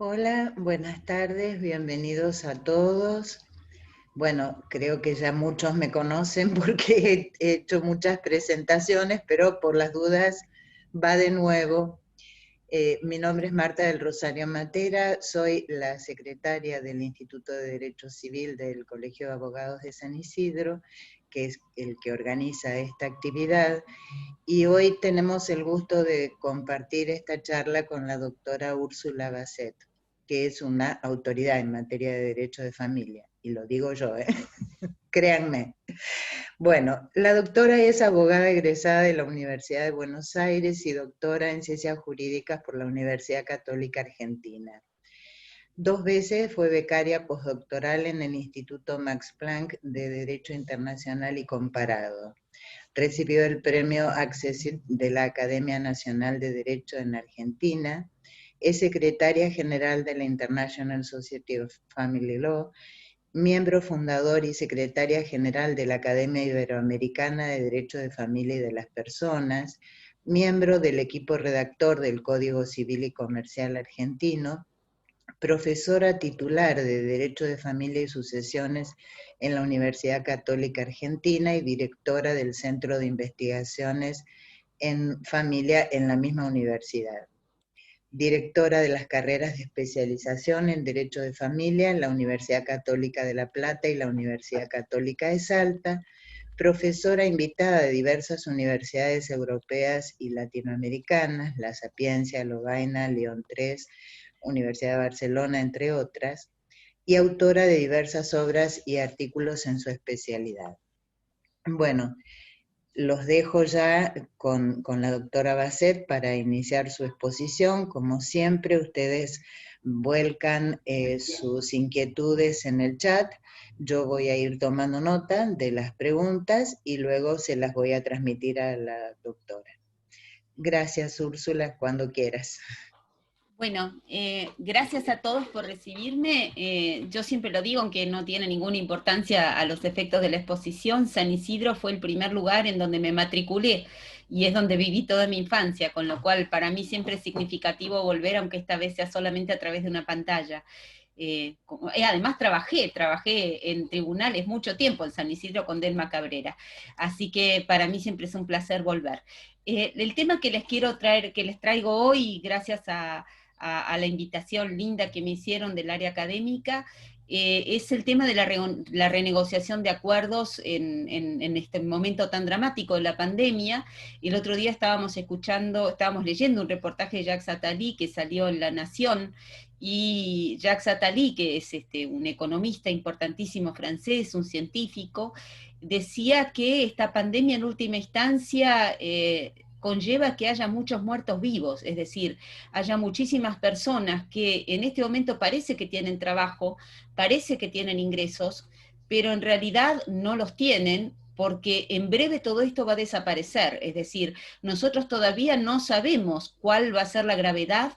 Hola, buenas tardes, bienvenidos a todos. Bueno, creo que ya muchos me conocen porque he hecho muchas presentaciones, pero por las dudas va de nuevo. Mi nombre es Marta del Rosario Matera, soy la secretaria del Instituto de Derecho Civil del Colegio de Abogados de San Isidro, que es el que organiza esta actividad, y hoy tenemos el gusto de compartir esta charla con la doctora Úrsula Basset, que es una autoridad en materia de derecho de familia, y lo digo yo, créanme. Bueno, la doctora es abogada egresada de la Universidad de Buenos Aires y doctora en Ciencias Jurídicas por la Universidad Católica Argentina. 2 veces fue becaria postdoctoral en el Instituto Max Planck de Derecho Internacional y Comparado. Recibió el premio Accessit de la Academia Nacional de Derecho en Argentina. Es secretaria general de la International Society of Family Law, miembro fundador y secretaria general de la Academia Iberoamericana de Derecho de Familia y de las Personas, miembro del equipo redactor del Código Civil y Comercial Argentino, profesora titular de Derecho de Familia y Sucesiones en la Universidad Católica Argentina y directora del Centro de Investigaciones en Familia en la misma universidad. Directora de las carreras de especialización en Derecho de Familia en la Universidad Católica de La Plata y la Universidad Católica de Salta, profesora invitada de diversas universidades europeas y latinoamericanas, La Sapienza, Lovaina, León III, Universidad de Barcelona, entre otras, y autora de diversas obras y artículos en su especialidad. Bueno, los dejo ya con la doctora Basset para iniciar su exposición. Como siempre, ustedes vuelcan sus inquietudes en el chat. Yo voy a ir tomando nota de las preguntas y luego se las voy a transmitir a la doctora. Gracias, Úrsula, cuando quieras. Bueno, gracias a todos por recibirme. Yo siempre lo digo, aunque no tiene ninguna importancia a los efectos de la exposición, San Isidro fue el primer lugar en donde me matriculé y es donde viví toda mi infancia, con lo cual para mí siempre es significativo volver, aunque esta vez sea solamente a través de una pantalla. Además trabajé en tribunales mucho tiempo en San Isidro con Delma Cabrera, así que para mí siempre es un placer volver. El tema que les quiero traer, que les traigo hoy, gracias a la invitación linda que me hicieron del área académica, es el tema de la renegociación de acuerdos en este momento tan dramático de la pandemia. El otro día estábamos leyendo un reportaje de Jacques Attali que salió en La Nación, y Jacques Attali, que es un economista importantísimo francés, un científico, decía que esta pandemia en última instancia conlleva que haya muchos muertos vivos, es decir, haya muchísimas personas que en este momento parece que tienen trabajo, parece que tienen ingresos, pero en realidad no los tienen, porque en breve todo esto va a desaparecer. Es decir, nosotros todavía no sabemos cuál va a ser la gravedad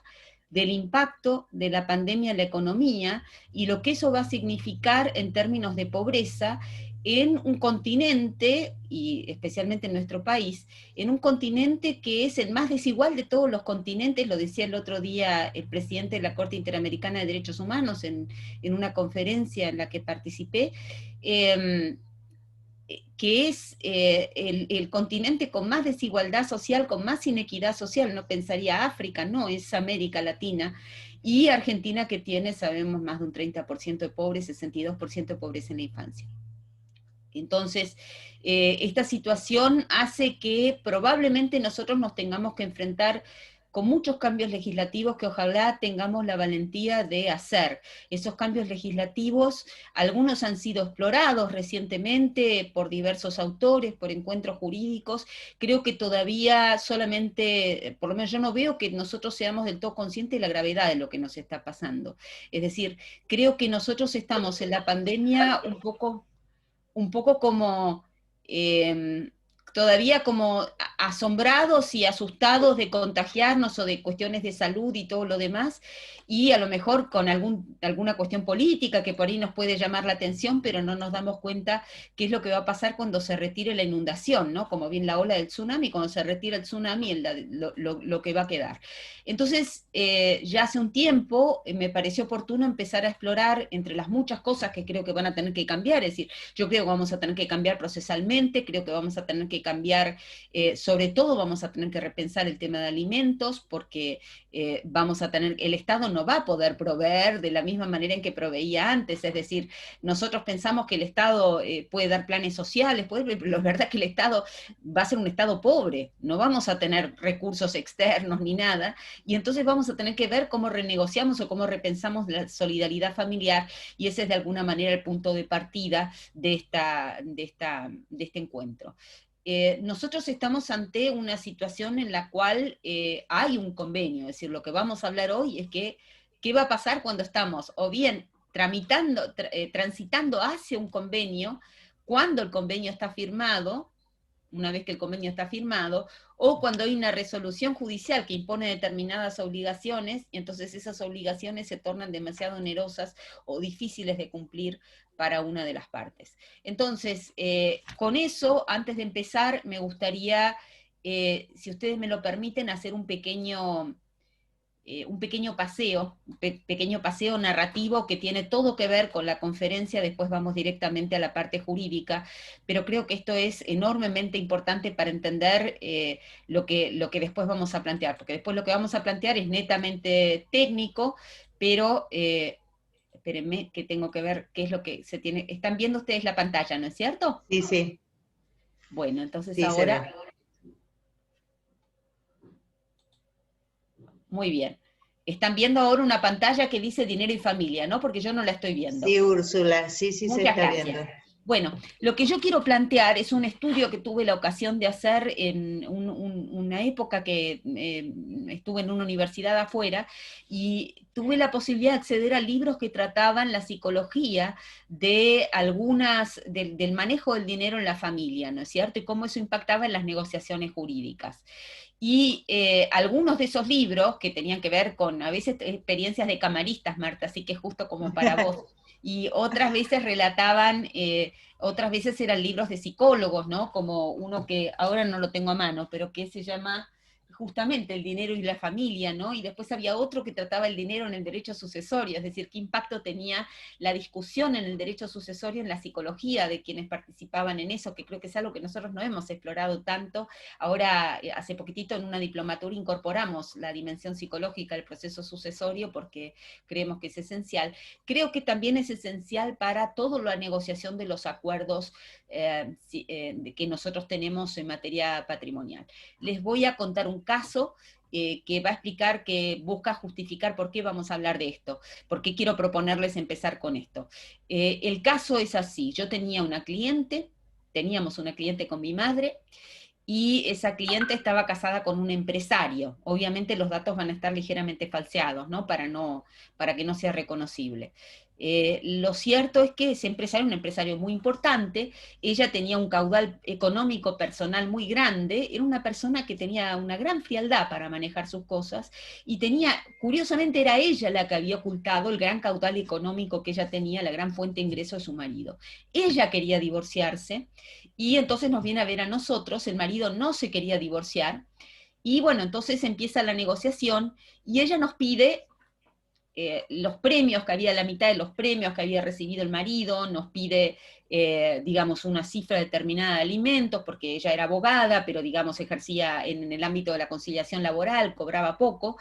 del impacto de la pandemia en la economía y lo que eso va a significar en términos de pobreza en un continente, y especialmente en nuestro país, en un continente que es el más desigual de todos los continentes. Lo decía el otro día el presidente de la Corte Interamericana de Derechos Humanos en una conferencia en la que participé, que es el continente con más desigualdad social, con más inequidad social. No pensaría África, no, es América Latina. Y Argentina, que tiene, sabemos, más de un 30% de pobres, 62% de pobreza en la infancia. Entonces, esta situación hace que probablemente nosotros nos tengamos que enfrentar con muchos cambios legislativos que ojalá tengamos la valentía de hacer. Esos cambios legislativos, algunos han sido explorados recientemente por diversos autores, por encuentros jurídicos. Creo que todavía solamente, por lo menos yo no veo que nosotros seamos del todo conscientes de la gravedad de lo que nos está pasando. Es decir, creo que nosotros estamos en la pandemia un poco como todavía como asombrados y asustados de contagiarnos o de cuestiones de salud y todo lo demás, y a lo mejor con alguna cuestión política que por ahí nos puede llamar la atención, pero no nos damos cuenta qué es lo que va a pasar cuando se retire la inundación, ¿no? Como bien la ola del tsunami, cuando se retira el tsunami, lo que va a quedar. Entonces, ya hace un tiempo me pareció oportuno empezar a explorar entre las muchas cosas que creo que van a tener que cambiar, es decir, yo creo que vamos a tener que cambiar procesalmente, creo que vamos a tener que cambiar, sobre todo vamos a tener que repensar el tema de alimentos, porque vamos a tener, el Estado no va a poder proveer de la misma manera en que proveía antes, es decir, nosotros pensamos que el Estado puede dar planes sociales, pero la verdad es que el Estado va a ser un Estado pobre, no vamos a tener recursos externos ni nada, y entonces vamos a tener que ver cómo renegociamos o cómo repensamos la solidaridad familiar, y ese es de alguna manera el punto de partida de este encuentro. Nosotros estamos ante una situación en la cual hay un convenio, es decir, lo que vamos a hablar hoy es que qué va a pasar cuando estamos o bien transitando hacia un convenio, cuando el convenio está firmado, una vez que el convenio está firmado, o cuando hay una resolución judicial que impone determinadas obligaciones, y entonces esas obligaciones se tornan demasiado onerosas o difíciles de cumplir para una de las partes. Entonces, con eso, antes de empezar, me gustaría, si ustedes me lo permiten, hacer un pequeño pequeño paseo narrativo que tiene todo que ver con la conferencia, después vamos directamente a la parte jurídica, pero creo que esto es enormemente importante para entender lo que después vamos a plantear, porque después lo que vamos a plantear es netamente técnico, pero espérenme que tengo que ver qué es lo que se tiene. Están viendo ustedes la pantalla, ¿no es cierto? Sí, sí. Bueno, entonces Sí, ahora... Muy bien. Están viendo ahora una pantalla que dice dinero y familia, ¿no? Porque yo no la estoy viendo. Sí, Úrsula, sí, sí se Muchas está gracias. viendo. Bueno, lo que yo quiero plantear es un estudio que tuve la ocasión de hacer en una época que estuve en una universidad afuera y tuve la posibilidad de acceder a libros que trataban la psicología de del manejo del dinero en la familia, ¿no es cierto? Y cómo eso impactaba en las negociaciones jurídicas. Y algunos de esos libros que tenían que ver con, a veces, experiencias de camaristas, Marta, así que justo como para vos, y otras veces relataban, otras veces eran libros de psicólogos, ¿no? Como uno que ahora no lo tengo a mano, pero que se llama justamente El dinero y la familia, ¿no? Y después había otro que trataba el dinero en el derecho sucesorio, es decir, qué impacto tenía la discusión en el derecho sucesorio en la psicología de quienes participaban en eso, que creo que es algo que nosotros no hemos explorado tanto. Ahora, hace poquitito en una diplomatura incorporamos la dimensión psicológica del proceso sucesorio porque creemos que es esencial. Creo que también es esencial para toda la negociación de los acuerdos que nosotros tenemos en materia patrimonial. Les voy a contar un caso que va a explicar, que busca justificar por qué vamos a hablar de esto, por qué quiero proponerles empezar con esto. El caso es así, teníamos una cliente con mi madre, y esa cliente estaba casada con un empresario. Obviamente los datos van a estar ligeramente falseados, ¿no? Para que no sea reconocible. Lo cierto es que ese empresario, un empresario muy importante, ella tenía un caudal económico personal muy grande, era una persona que tenía una gran frialdad para manejar sus cosas, y curiosamente era ella la que había ocultado el gran caudal económico que ella tenía, la gran fuente de ingreso de su marido. Ella quería divorciarse, y entonces nos viene a ver a nosotros, el marido no se quería divorciar, y bueno, entonces empieza la negociación, y ella nos pide los premios que había, la mitad de los premios que había recibido el marido, nos pide, digamos, una cifra determinada de alimentos, porque ella era abogada, pero, digamos, ejercía en el ámbito de la conciliación laboral, cobraba poco,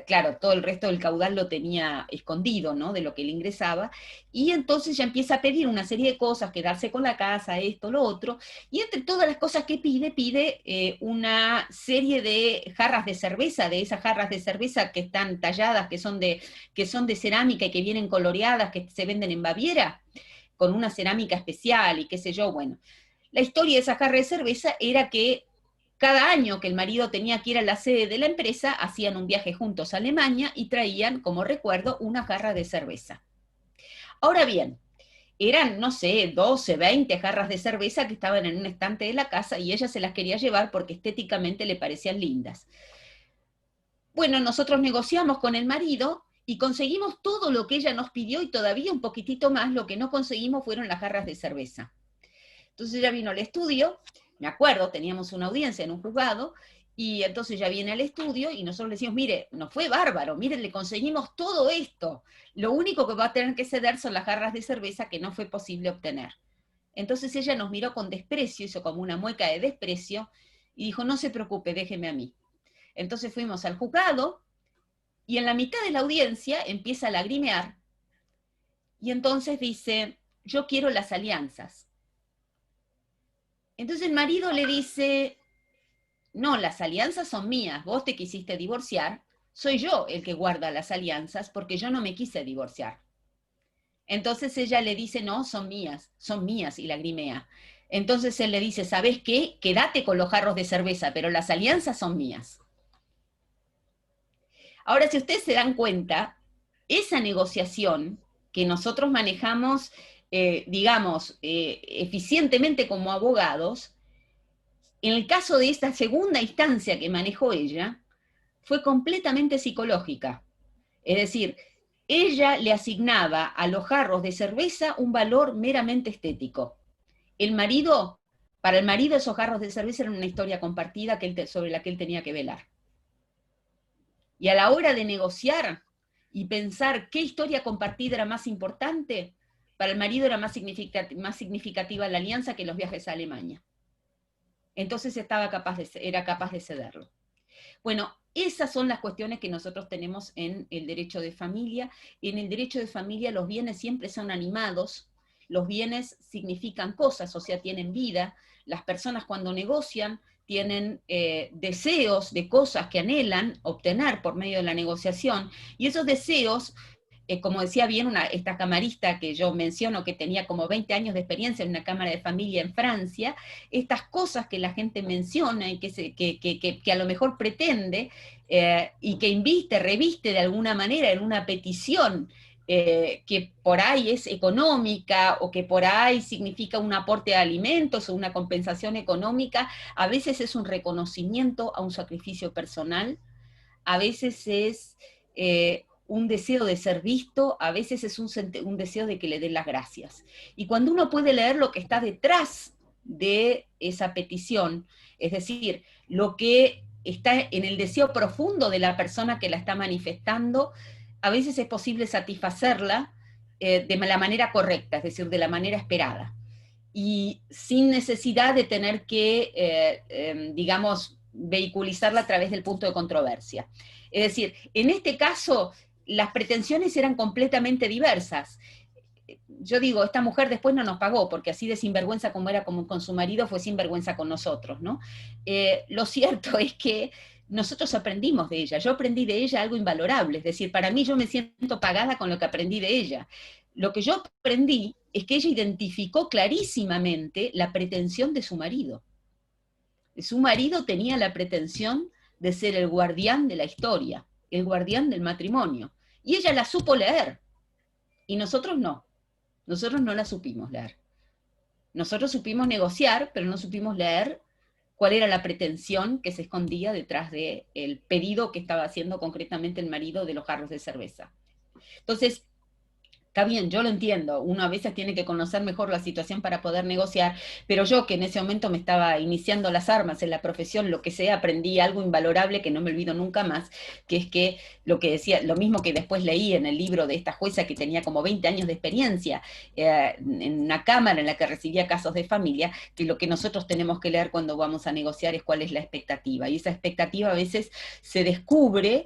claro, todo el resto del caudal lo tenía escondido, ¿no?, de lo que le ingresaba, y entonces ya empieza a pedir una serie de cosas, quedarse con la casa, esto, lo otro, y entre todas las cosas que pide una serie de jarras de cerveza, de esas jarras de cerveza que están talladas, que son de cerámica y que vienen coloreadas, que se venden en Baviera, con una cerámica especial y qué sé yo. Bueno, la historia de esa jarra de cerveza era que cada año que el marido tenía que ir a la sede de la empresa, hacían un viaje juntos a Alemania y traían, como recuerdo, una jarra de cerveza. Ahora bien, eran, no sé, 12, 20 jarras de cerveza que estaban en un estante de la casa y ella se las quería llevar porque estéticamente le parecían lindas. Bueno, nosotros negociamos con el marido y conseguimos todo lo que ella nos pidió y todavía un poquitito más. Lo que no conseguimos fueron las jarras de cerveza. Entonces ella vino al estudio, me acuerdo, teníamos una audiencia en un juzgado, y entonces ella viene al estudio y nosotros le decimos, mire, nos fue bárbaro, mire, le conseguimos todo esto. Lo único que va a tener que ceder son las jarras de cerveza que no fue posible obtener. Entonces ella nos miró con desprecio, hizo como una mueca de desprecio, y dijo, no se preocupe, déjeme a mí. Entonces fuimos al juzgado, y en la mitad de la audiencia empieza a lagrimear, y entonces dice, yo quiero las alianzas. Entonces el marido le dice, no, las alianzas son mías, vos te quisiste divorciar, soy yo el que guarda las alianzas porque yo no me quise divorciar. Entonces ella le dice, no, son mías, y lagrimea. Entonces él le dice, ¿sabes qué? Quédate con los jarros de cerveza, pero las alianzas son mías. Ahora, si ustedes se dan cuenta, esa negociación que nosotros manejamos, digamos, eficientemente como abogados, en el caso de esta segunda instancia que manejó ella, fue completamente psicológica. Es decir, ella le asignaba a los jarros de cerveza un valor meramente estético. El marido, para el marido esos jarros de cerveza eran una historia compartida sobre la que él tenía que velar. Y a la hora de negociar y pensar qué historia compartida era más importante, para el marido era más significativa la alianza que los viajes a Alemania. Entonces era capaz de cederlo. Bueno, esas son las cuestiones que nosotros tenemos en el derecho de familia. En el derecho de familia los bienes siempre son animados, los bienes significan cosas, o sea, tienen vida. Las personas cuando negocian tienen deseos de cosas que anhelan obtener por medio de la negociación, y esos deseos, como decía bien esta camarista que yo menciono, que tenía como 20 años de experiencia en una cámara de familia en Francia, estas cosas que la gente menciona y que a lo mejor pretende y que reviste de alguna manera en una petición que por ahí es económica o que por ahí significa un aporte de alimentos o una compensación económica, a veces es un reconocimiento a un sacrificio personal, a veces es un deseo de ser visto, a veces es un deseo de que le den las gracias. Y cuando uno puede leer lo que está detrás de esa petición, es decir, lo que está en el deseo profundo de la persona que la está manifestando, a veces es posible satisfacerla de la manera correcta, es decir, de la manera esperada, y sin necesidad de tener que, digamos, vehiculizarla a través del punto de controversia. Es decir, en este caso, las pretensiones eran completamente diversas. Yo digo, esta mujer después no nos pagó, porque así de sinvergüenza como era con su marido, fue sinvergüenza con nosotros, ¿no? Lo cierto es que nosotros aprendimos de ella, yo aprendí de ella algo invalorable, es decir, para mí yo me siento pagada con lo que aprendí de ella. Lo que yo aprendí es que ella identificó clarísimamente la pretensión de su marido. Su marido tenía la pretensión de ser el guardián de la historia, el guardián del matrimonio, y ella la supo leer, y nosotros no la supimos leer. Nosotros supimos negociar, pero no supimos leer cuál era la pretensión que se escondía detrás del pedido que estaba haciendo concretamente el marido de los jarros de cerveza. Entonces, está bien, yo lo entiendo, uno a veces tiene que conocer mejor la situación para poder negociar, pero yo que en ese momento me estaba iniciando las armas en la profesión, lo que sea, aprendí algo invalorable que no me olvido nunca más, que es que lo que decía, lo mismo que después leí en el libro de esta jueza que tenía como 20 años de experiencia en una cámara en la que recibía casos de familia, que lo que nosotros tenemos que leer cuando vamos a negociar es cuál es la expectativa, y esa expectativa a veces se descubre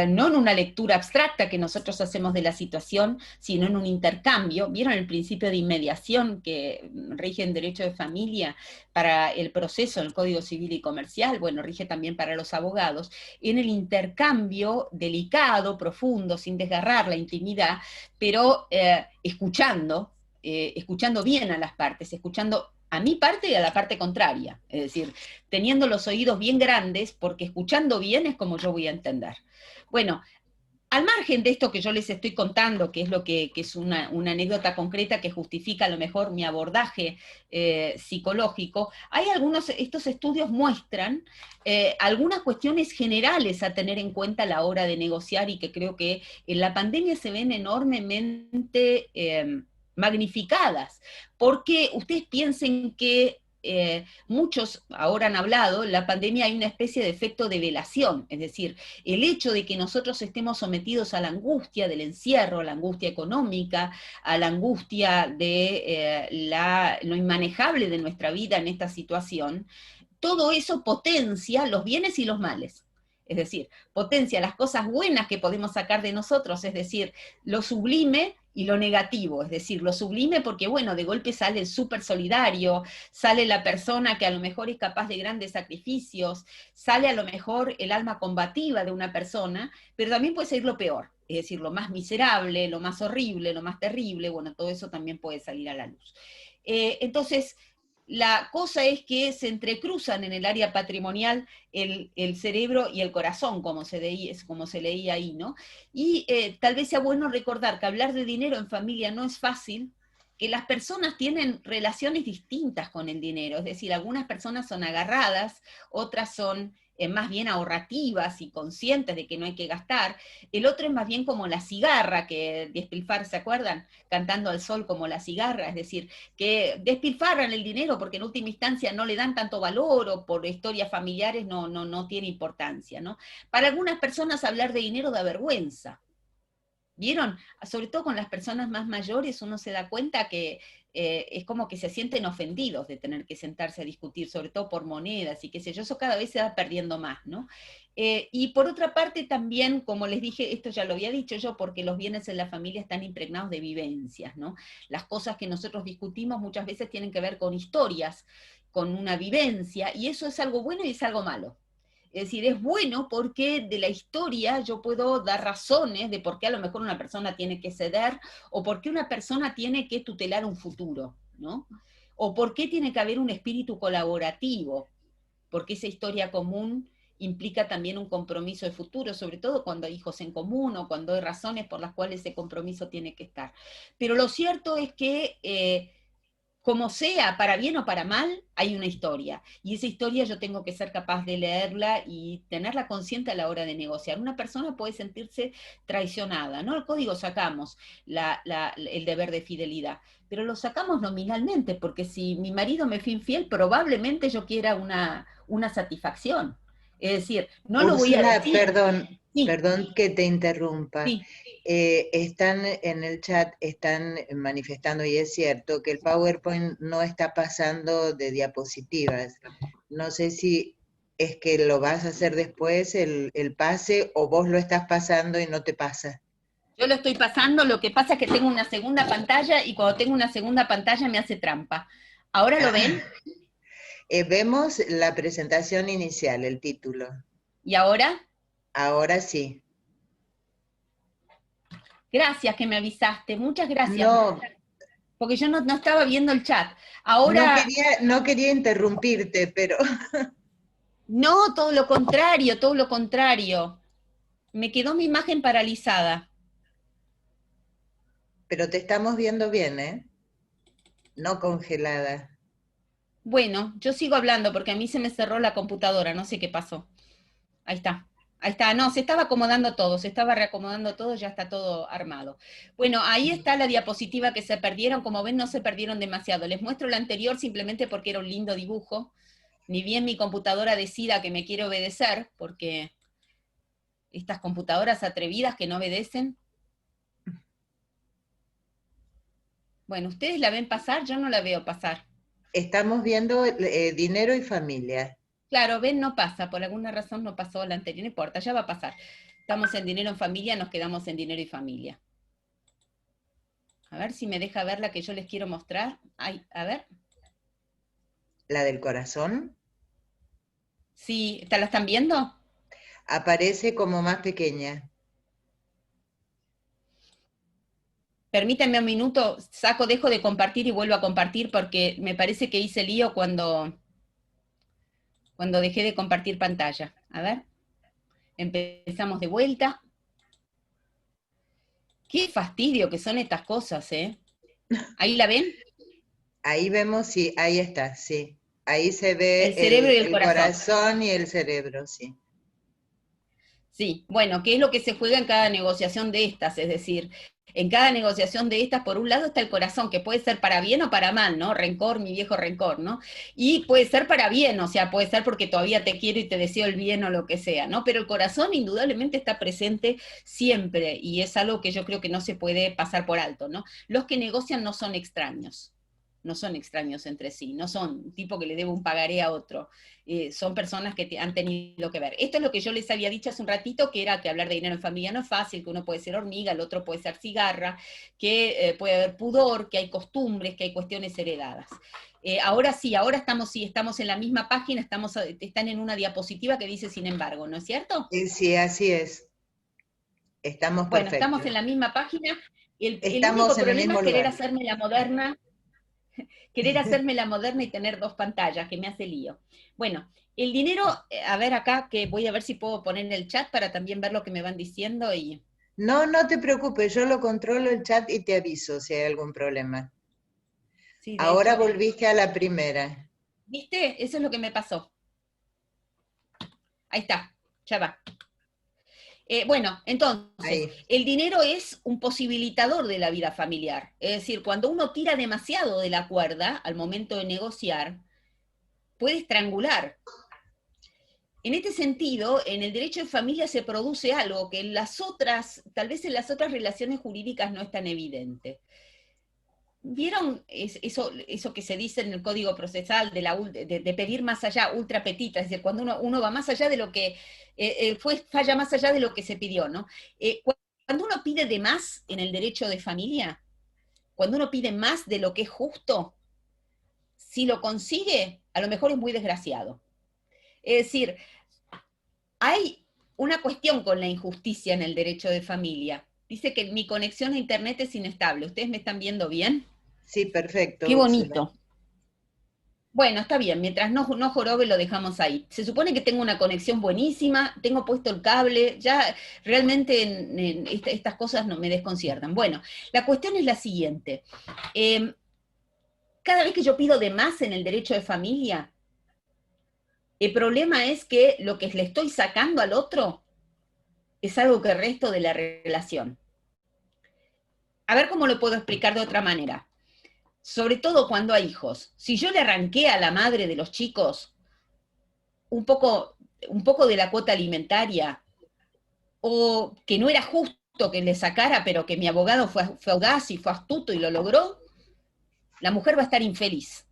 no en una lectura abstracta que nosotros hacemos de la situación, sino en un intercambio. ¿Vieron el principio de inmediación que rige en derecho de familia para el proceso en el Código Civil y Comercial? Bueno, rige también para los abogados. En el intercambio delicado, profundo, sin desgarrar la intimidad, pero escuchando bien a las partes, escuchando a mi parte y a la parte contraria, es decir, teniendo los oídos bien grandes, porque escuchando bien es como yo voy a entender. Bueno, al margen de esto que yo les estoy contando, que es lo que es una anécdota concreta que justifica a lo mejor mi abordaje psicológico, hay estos estudios muestran algunas cuestiones generales a tener en cuenta a la hora de negociar y que creo que en la pandemia se ven enormemente magnificadas, porque ustedes piensen que muchos ahora han hablado, la pandemia hay una especie de efecto de velación, es decir, el hecho de que nosotros estemos sometidos a la angustia del encierro, a la angustia económica, a la angustia de lo inmanejable de nuestra vida en esta situación, todo eso potencia los bienes y los males. Es decir, potencia las cosas buenas que podemos sacar de nosotros, es decir, lo sublime y lo negativo, es decir, lo sublime porque, bueno, de golpe sale el súper solidario, sale la persona que a lo mejor es capaz de grandes sacrificios, sale a lo mejor el alma combativa de una persona, pero también puede ser lo peor, es decir, lo más miserable, lo más horrible, lo más terrible, bueno, todo eso también puede salir a la luz. Entonces, la cosa es que se entrecruzan en el área patrimonial el cerebro y el corazón, como se leía ahí, ¿no? Y tal vez sea bueno recordar que hablar de dinero en familia no es fácil, que las personas tienen relaciones distintas con el dinero, es decir, algunas personas son agarradas, otras son más bien ahorrativas y conscientes de que no hay que gastar, el otro es más bien como la cigarra que despilfarra, ¿se acuerdan? Cantando al sol como la cigarra, es decir, que despilfarran el dinero porque en última instancia no le dan tanto valor o por historias familiares no tiene importancia, ¿no? Para algunas personas hablar de dinero da vergüenza. ¿Vieron? Sobre todo con las personas más mayores uno se da cuenta que es como que se sienten ofendidos de tener que sentarse a discutir, sobre todo por monedas y qué sé yo, eso cada vez se va perdiendo más, ¿no? Y por otra parte también, como les dije, esto ya lo había dicho yo, porque los bienes en la familia están impregnados de vivencias, ¿no? Las cosas que nosotros discutimos muchas veces tienen que ver con historias, con una vivencia, y eso es algo bueno y es algo malo. Es decir, es bueno porque de la historia yo puedo dar razones de por qué a lo mejor una persona tiene que ceder o por qué una persona tiene que tutelar un futuro, ¿no? O por qué tiene que haber un espíritu colaborativo, porque esa historia común implica también un compromiso de futuro, sobre todo cuando hay hijos en común o cuando hay razones por las cuales ese compromiso tiene que estar. Pero lo cierto es que como sea, para bien o para mal, hay una historia. Y esa historia yo tengo que ser capaz de leerla y tenerla consciente a la hora de negociar. Una persona puede sentirse traicionada, ¿no? El código sacamos el deber de fidelidad, pero lo sacamos nominalmente, porque si mi marido me fue infiel, probablemente yo quiera una satisfacción. Es decir, no lo voy a Úrsula, decir. Sí, perdón que te interrumpa. sí. Están en el chat, están manifestando, y es cierto, que el PowerPoint no está pasando de diapositivas. No sé si es que lo vas a hacer después, el pase, o vos lo estás pasando y no te pasa. Yo lo estoy pasando, lo que pasa es que tengo una segunda pantalla y cuando tengo una segunda pantalla me hace trampa. ¿Ahora lo ven? Vemos la presentación inicial, el título. ¿Y ahora? Ahora sí. Gracias que me avisaste, muchas gracias, No, porque yo no estaba viendo el chat. no Ahora, quería, no quería interrumpirte, pero, no, todo lo contrario, todo lo contrario. Me quedó mi imagen paralizada. pero te estamos viendo bien, ¿eh? No congelada. Bueno, yo sigo hablando porque a mí se me cerró la computadora, no sé qué pasó. Ahí está. Ahí está, no, se estaba acomodando todo, se estaba reacomodando todo, ya está todo armado. Bueno, ahí está la diapositiva que se perdieron, como ven no se perdieron demasiado. Les muestro la anterior simplemente porque era un lindo dibujo. Ni bien mi computadora decida que me quiere obedecer, porque estas computadoras atrevidas que no obedecen. Bueno, ustedes la ven pasar, yo no la veo pasar. Estamos viendo dinero y familia. Claro, ven, no pasa, por alguna razón no pasó la anterior, no importa, ya va a pasar. Estamos en dinero en familia, nos quedamos en dinero y familia. A ver si me deja ver la que yo les quiero mostrar. Ay, a ver. La del corazón Sí, ¿te la están viendo? aparece como más pequeña. Permítanme un minuto, dejo de compartir y vuelvo a compartir porque me parece que hice lío cuando dejé de compartir pantalla. A ver, empezamos de vuelta. Qué fastidio que son estas cosas, ¿eh? ¿Ahí la ven? Ahí vemos, sí, ahí está, sí. Ahí se ve El cerebro y el el corazón. corazón y el cerebro, sí. Sí, bueno, ¿qué es lo que se juega en cada negociación de estas? Es decir, en cada negociación de estas, por un lado está el corazón, que puede ser para bien o para mal, ¿no? Rencor, mi viejo rencor, ¿no? Y puede ser para bien, o sea, puede ser porque todavía te quiero y te deseo el bien o lo que sea, ¿no? Pero el corazón indudablemente está presente siempre y es algo que yo creo que no se puede pasar por alto, ¿no? Los que negocian no son extraños. No son extraños entre sí, no son un tipo que le debe un pagaré a otro, son personas que han tenido que ver. Esto es lo que yo les había dicho hace un ratito, que era que hablar de dinero en familia no es fácil, que uno puede ser hormiga, el otro puede ser cigarra, que puede haber pudor, que hay costumbres, que hay cuestiones heredadas. Ahora sí, ahora estamos en la misma página, están en una diapositiva que dice sin embargo, ¿no es cierto? Sí, así es. Estamos Bueno, estamos perfectos. en la misma página. El Estamos único en el problema mismo es lugar. querer hacerme la moderna y tener dos pantallas, que me hace lío. Bueno, el dinero, a ver acá, que voy a ver si puedo poner en el chat para también ver lo que me van diciendo y... No, no te preocupes, yo lo controlo el chat y te aviso si hay algún problema. Sí, de Ahora hecho, volviste a la primera. ¿viste? Eso es lo que me pasó. Ahí está, ya va. Bueno, entonces, Ahí. el dinero es un posibilitador de la vida familiar. Es decir, cuando uno tira demasiado de la cuerda al momento de negociar, puede estrangular. En este sentido, en el derecho de familia se produce algo que en las otras, tal vez en las otras relaciones jurídicas no es tan evidente. ¿Vieron eso que se dice en el Código Procesal de pedir más allá, ultra petita? Es decir, cuando uno va más allá de lo que, falla más allá de lo que se pidió, ¿no? Cuando uno pide de más en el derecho de familia, cuando uno pide más de lo que es justo, si lo consigue, a lo mejor es muy desgraciado. Es decir, hay una cuestión con la injusticia en el derecho de familia. Dice que mi conexión a Internet es inestable. ¿Ustedes me están viendo bien? Sí, Qué perfecto, Úrsula. bonito. Bueno, está bien, mientras no jorobe lo dejamos ahí. Se supone que tengo una conexión buenísima, tengo puesto el cable, ya realmente estas cosas no me desconciertan. Bueno, la cuestión es la siguiente. Eh, cada vez que yo pido de más en el derecho de familia, el problema es que lo que le estoy sacando al otro es algo que resto de la relación. A ver cómo lo puedo explicar de otra manera. Sobre todo cuando hay hijos. Si yo le arranqué a la madre de los chicos un poco, un poco de la cuota alimentaria, o que no era justo que le sacara, pero que mi abogado fue audaz y fue astuto y lo logró, la mujer va a estar infeliz.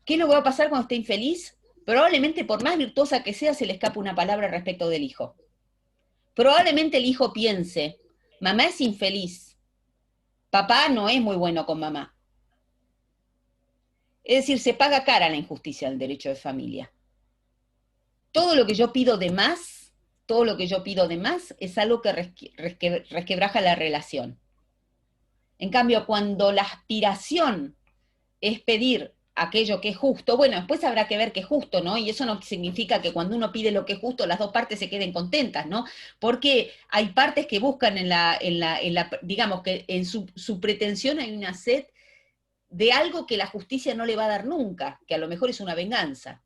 ¿Qué es lo que va a pasar cuando esté infeliz? Probablemente por más virtuosa que sea, se le escapa una palabra respecto del hijo. Probablemente el hijo piense, mamá es infeliz, papá no es muy bueno con mamá. Es decir, se paga cara la injusticia del derecho de familia. Todo lo que yo pido de más, todo lo que yo pido de más es algo que resquebraja la relación. En cambio, cuando la aspiración es pedir aquello que es justo, bueno, después habrá que ver qué es justo, ¿no? Y eso no significa que cuando uno pide lo que es justo, las dos partes se queden contentas, ¿no? Porque hay partes que buscan digamos que en su pretensión hay una sed de algo que la justicia no le va a dar nunca, que a lo mejor es una venganza.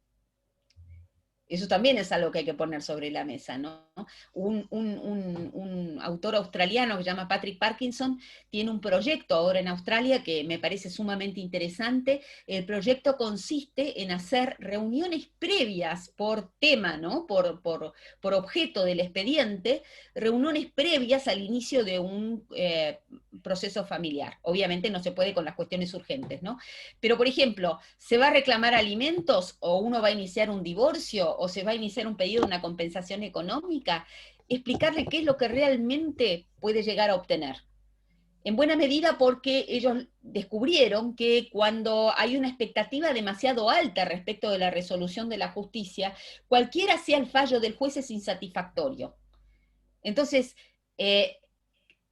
Eso también es algo que hay que poner sobre la mesa, ¿no? Un autor australiano que se llama Patrick Parkinson tiene un proyecto ahora en Australia que me parece sumamente interesante. El proyecto consiste en hacer reuniones previas por tema, ¿no? Por objeto del expediente, reuniones previas al inicio de un proceso familiar. Obviamente no se puede con las cuestiones urgentes, ¿no? Pero, por ejemplo, ¿se va a reclamar alimentos o uno va a iniciar un divorcio o se va a iniciar un pedido de una compensación económica? Explicarle qué es lo que realmente puede llegar a obtener. En buena medida porque ellos descubrieron que cuando hay una expectativa demasiado alta respecto de la resolución de la justicia, cualquiera sea el fallo del juez es insatisfactorio. Entonces,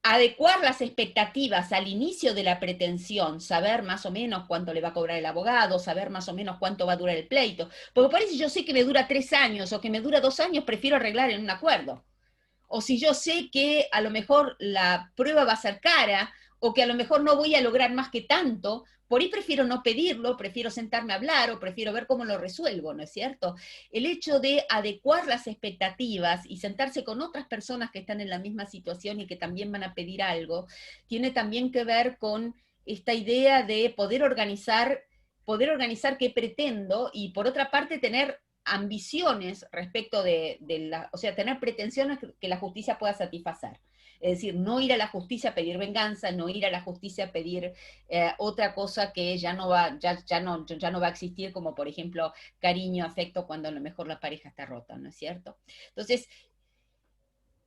adecuar las expectativas al inicio de la pretensión, saber más o menos cuánto le va a cobrar el abogado, saber más o menos cuánto va a durar el pleito, porque parece yo sé que me dura 3 años o que me dura 2 años, prefiero arreglar en un acuerdo. o si yo sé que a lo mejor la prueba va a ser cara, o que a lo mejor no voy a lograr más que tanto, por ahí prefiero no pedirlo, prefiero sentarme a hablar o prefiero ver cómo lo resuelvo, ¿no es cierto? El hecho de adecuar las expectativas y sentarse con otras personas que están en la misma situación y que también van a pedir algo, tiene también que ver con esta idea de poder organizar qué pretendo y por otra parte tener ambiciones respecto o sea, tener pretensiones que la justicia pueda satisfacer. Es decir, no ir a la justicia a pedir venganza, no ir a la justicia a pedir otra cosa que ya no va a existir, como por ejemplo cariño, afecto, cuando a lo mejor la pareja está rota, ¿no es cierto? Entonces,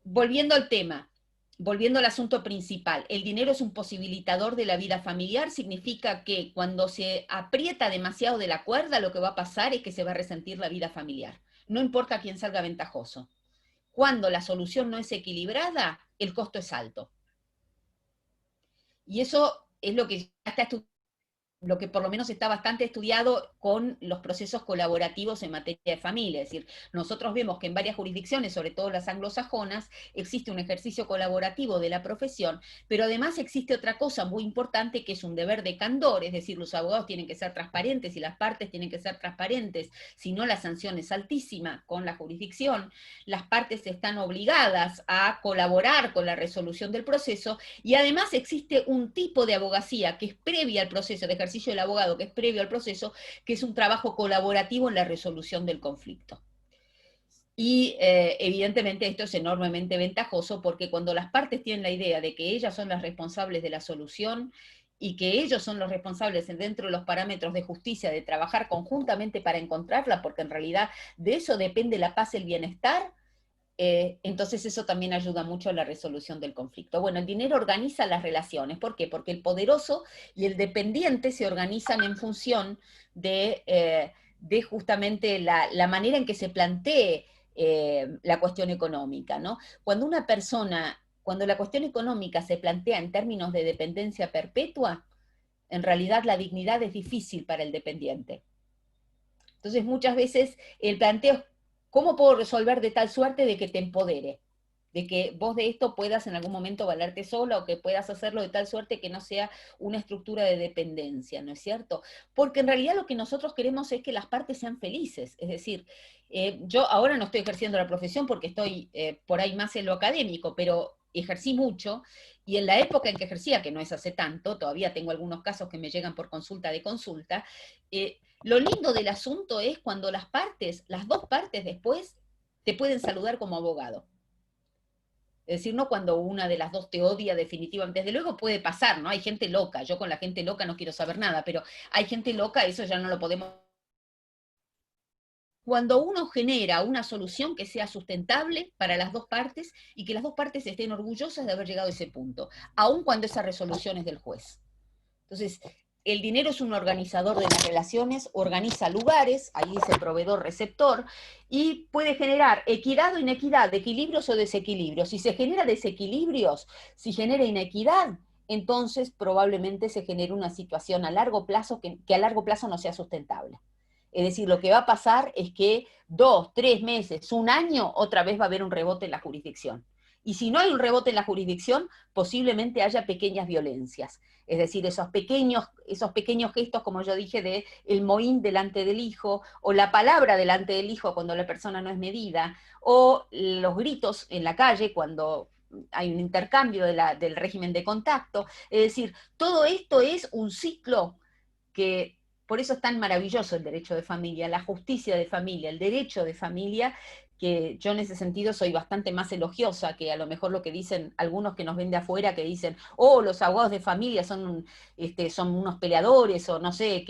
volviendo al tema, volviendo al asunto principal, el dinero es un posibilitador de la vida familiar, significa que cuando se aprieta demasiado de la cuerda, lo que va a pasar es que se va a resentir la vida familiar. No importa quién salga ventajoso. Cuando la solución no es equilibrada, el costo es alto. Y eso es lo que ya está estudiado, lo que por lo menos está bastante estudiado con los procesos colaborativos en materia de familia. Es decir, nosotros vemos que en varias jurisdicciones, sobre todo las anglosajonas, existe un ejercicio colaborativo de la profesión, pero además existe otra cosa muy importante que es un deber de candor, es decir, los abogados tienen que ser transparentes y las partes tienen que ser transparentes, si no la sanción es altísima con la jurisdicción, las partes están obligadas a colaborar con la resolución del proceso y además existe un tipo de abogacía que es previa al proceso de ejercicio del abogado, que es previo al proceso, que es un trabajo colaborativo en la resolución del conflicto. Y evidentemente esto es enormemente ventajoso porque cuando las partes tienen la idea de que ellas son las responsables de la solución y que ellos son los responsables dentro de los parámetros de justicia de trabajar conjuntamente para encontrarla, porque en realidad de eso depende la paz y el bienestar, entonces eso también ayuda mucho a la resolución del conflicto. Bueno, el dinero organiza las relaciones. ¿Por qué? Porque el poderoso y el dependiente se organizan en función de justamente la manera en que se plantee la cuestión económica, ¿no? Cuando cuando la cuestión económica se plantea en términos de dependencia perpetua, en realidad la dignidad es difícil para el dependiente. Entonces muchas veces el planteo es, ¿cómo puedo resolver de tal suerte de que te empodere? De que vos de esto puedas en algún momento valerte sola o que puedas hacerlo de tal suerte que no sea una estructura de dependencia, ¿no es cierto? Porque en realidad lo que nosotros queremos es que las partes sean felices. Es decir, yo ahora no estoy ejerciendo la profesión porque estoy por ahí más en lo académico, pero ejercí mucho y en la época en que ejercía, que no es hace tanto, todavía tengo algunos casos que me llegan por consulta de consulta, lo lindo del asunto es cuando las dos partes después, te pueden saludar como abogado. Es decir, no cuando una de las dos te odia definitivamente. Desde luego puede pasar, ¿no? Hay gente loca. Yo con la gente loca no quiero saber nada, pero hay gente loca, eso ya no lo podemos. Cuando uno genera una solución que sea sustentable para las dos partes y que las dos partes estén orgullosas de haber llegado a ese punto, aun cuando esa resolución es del juez. Entonces, el dinero es un organizador de las relaciones, organiza lugares, ahí dice proveedor-receptor, y puede generar equidad o inequidad, equilibrios o desequilibrios. Si se genera desequilibrios, si genera inequidad, entonces probablemente se genere una situación a largo plazo que a largo plazo no sea sustentable. Es decir, lo que va a pasar es que 2, 3 meses, un año, otra vez va a haber un rebote en la jurisdicción. Y si no hay un rebote en la jurisdicción, posiblemente haya pequeñas violencias. Es decir, esos pequeños gestos, como yo dije, de el mohín delante del hijo, o la palabra delante del hijo cuando la persona no es medida, o los gritos en la calle cuando hay un intercambio del régimen de contacto. Es decir, todo esto es un ciclo que, por eso es tan maravilloso el derecho de familia, la justicia de familia, el derecho de familia, que yo en ese sentido soy bastante más elogiosa que a lo mejor lo que dicen algunos que nos ven de afuera, que dicen, oh, los abogados de familia son unos peleadores, o no sé,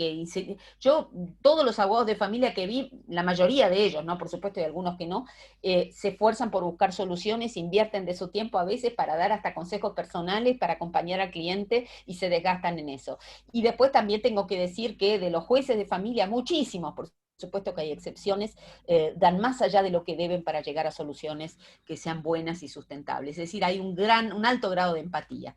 yo, todos los abogados de familia que vi, la mayoría de ellos, ¿no? Por supuesto hay algunos que no, se esfuerzan por buscar soluciones, invierten de su tiempo a veces para dar hasta consejos personales, para acompañar al cliente, y se desgastan en eso. Y después también tengo que decir que de los jueces de familia, muchísimos, por supuesto que hay excepciones, dan más allá de lo que deben para llegar a soluciones que sean buenas y sustentables. Es decir, hay un alto grado de empatía.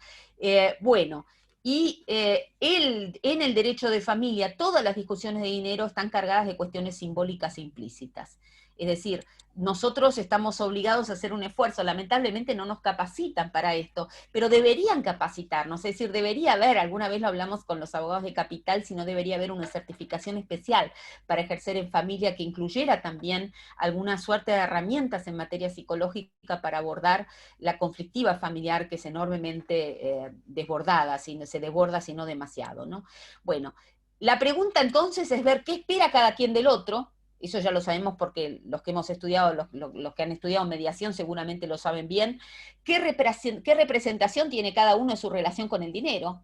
Bueno, y en el derecho de familia, todas las discusiones de dinero están cargadas de cuestiones simbólicas e implícitas. Es decir, nosotros estamos obligados a hacer un esfuerzo, lamentablemente no nos capacitan para esto, pero deberían capacitarnos, es decir, debería haber, alguna vez lo hablamos con los abogados de capital, si no debería haber una certificación especial para ejercer en familia que incluyera también alguna suerte de herramientas en materia psicológica para abordar la conflictiva familiar que es enormemente desbordada, se desborda si no demasiado, ¿no? Bueno, la pregunta entonces es ver qué espera cada quien del otro. Eso ya lo sabemos porque los que hemos estudiado, los que han estudiado mediación seguramente lo saben bien. ¿Qué representación tiene cada uno en su relación con el dinero?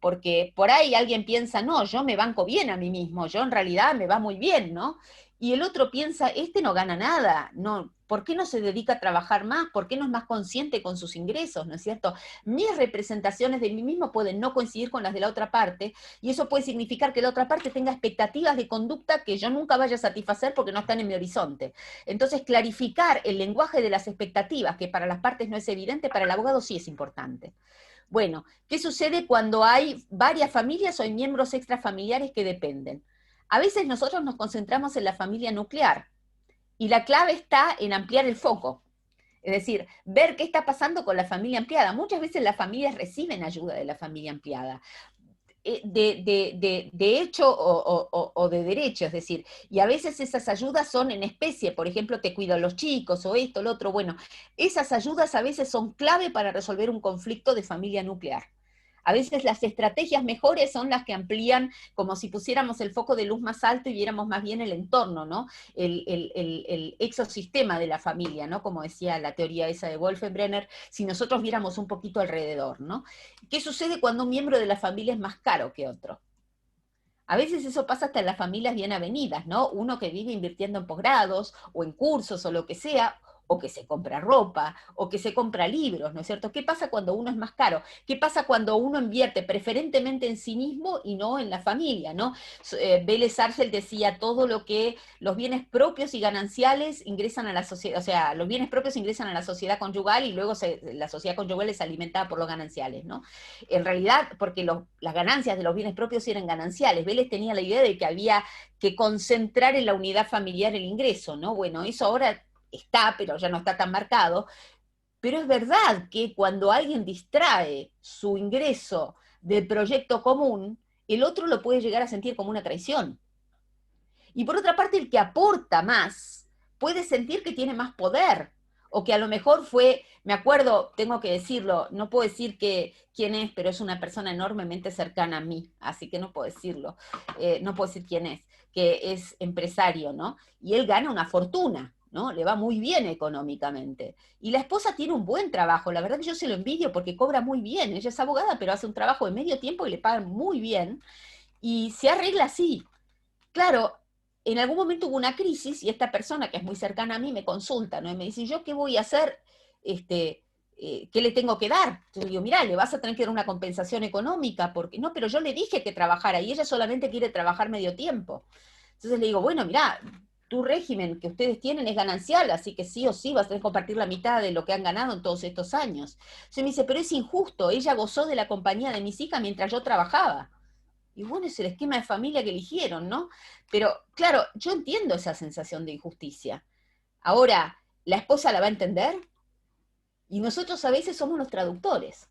Porque por ahí alguien piensa, no, yo me banco bien a mí mismo, yo en realidad me va muy bien, ¿no? Y el otro piensa, este no gana nada, no, ¿por qué no se dedica a trabajar más? ¿Por qué no es más consciente con sus ingresos? ¿No es cierto? Mis representaciones de mí mismo pueden no coincidir con las de la otra parte, y eso puede significar que la otra parte tenga expectativas de conducta que yo nunca vaya a satisfacer porque no están en mi horizonte. Entonces, clarificar el lenguaje de las expectativas, que para las partes no es evidente, para el abogado sí es importante. Bueno, ¿qué sucede cuando hay varias familias o hay miembros extrafamiliares que dependen? A veces nosotros nos concentramos en la familia nuclear y la clave está en ampliar el foco. Es decir, ver qué está pasando con la familia ampliada. Muchas veces las familias reciben ayuda de la familia ampliada, de hecho o de derecho, es decir, y a veces esas ayudas son en especie, por ejemplo, te cuido a los chicos o esto, lo otro, bueno, esas ayudas a veces son clave para resolver un conflicto de familia nuclear. A veces las estrategias mejores son las que amplían, como si pusiéramos el foco de luz más alto y viéramos más bien el entorno, ¿no? El ecosistema de la familia, ¿no? Como decía la teoría esa de Wolfenbrenner, si nosotros viéramos un poquito alrededor, ¿no? ¿Qué sucede cuando un miembro de la familia es más caro que otro? A veces eso pasa hasta en las familias bien avenidas, ¿no? Uno que vive invirtiendo en posgrados o en cursos o lo que sea, o que se compra ropa, o que se compra libros, ¿no es cierto? ¿Qué pasa cuando uno es más caro? ¿Qué pasa cuando uno invierte preferentemente en sí mismo y no en la familia, ¿no? Vélez Arcel decía, todo lo que los bienes propios y gananciales ingresan a la sociedad, o sea, los bienes propios ingresan a la sociedad conyugal y luego la sociedad conyugal es alimentada por los gananciales, ¿no? En realidad, porque las ganancias de los bienes propios eran gananciales, Vélez tenía la idea de que había que concentrar en la unidad familiar el ingreso, ¿no? Bueno, eso ahora está, pero ya no está tan marcado, pero es verdad que cuando alguien distrae su ingreso del proyecto común, el otro lo puede llegar a sentir como una traición. Y por otra parte, el que aporta más puede sentir que tiene más poder, o que a lo mejor fue, me acuerdo, tengo que decirlo, no puedo decir quién es, pero es una persona enormemente cercana a mí, así que no puedo decirlo, no puedo decir quién es, que es empresario, ¿no? Y él gana una fortuna, ¿no? Le va muy bien económicamente. Y la esposa tiene un buen trabajo, la verdad que yo se lo envidio porque cobra muy bien, ella es abogada, pero hace un trabajo de medio tiempo y le pagan muy bien, y se arregla así. Claro, en algún momento hubo una crisis y esta persona que es muy cercana a mí me consulta, ¿no? Y me dice, ¿yo qué voy a hacer? Este, ¿Qué le tengo que dar? Yo le digo, mira, le vas a tener que dar una compensación económica, porque no, pero yo le dije que trabajara y ella solamente quiere trabajar medio tiempo. Entonces le digo, bueno, mira, tu régimen que ustedes tienen es ganancial, así que sí o sí vas a tener que compartir la mitad de lo que han ganado en todos estos años. Entonces me dice, pero es injusto, ella gozó de la compañía de mis hijas mientras yo trabajaba. Y bueno, es el esquema de familia que eligieron, ¿no? Pero claro, yo entiendo esa sensación de injusticia. Ahora, ¿la esposa la va a entender? Y nosotros a veces somos los traductores.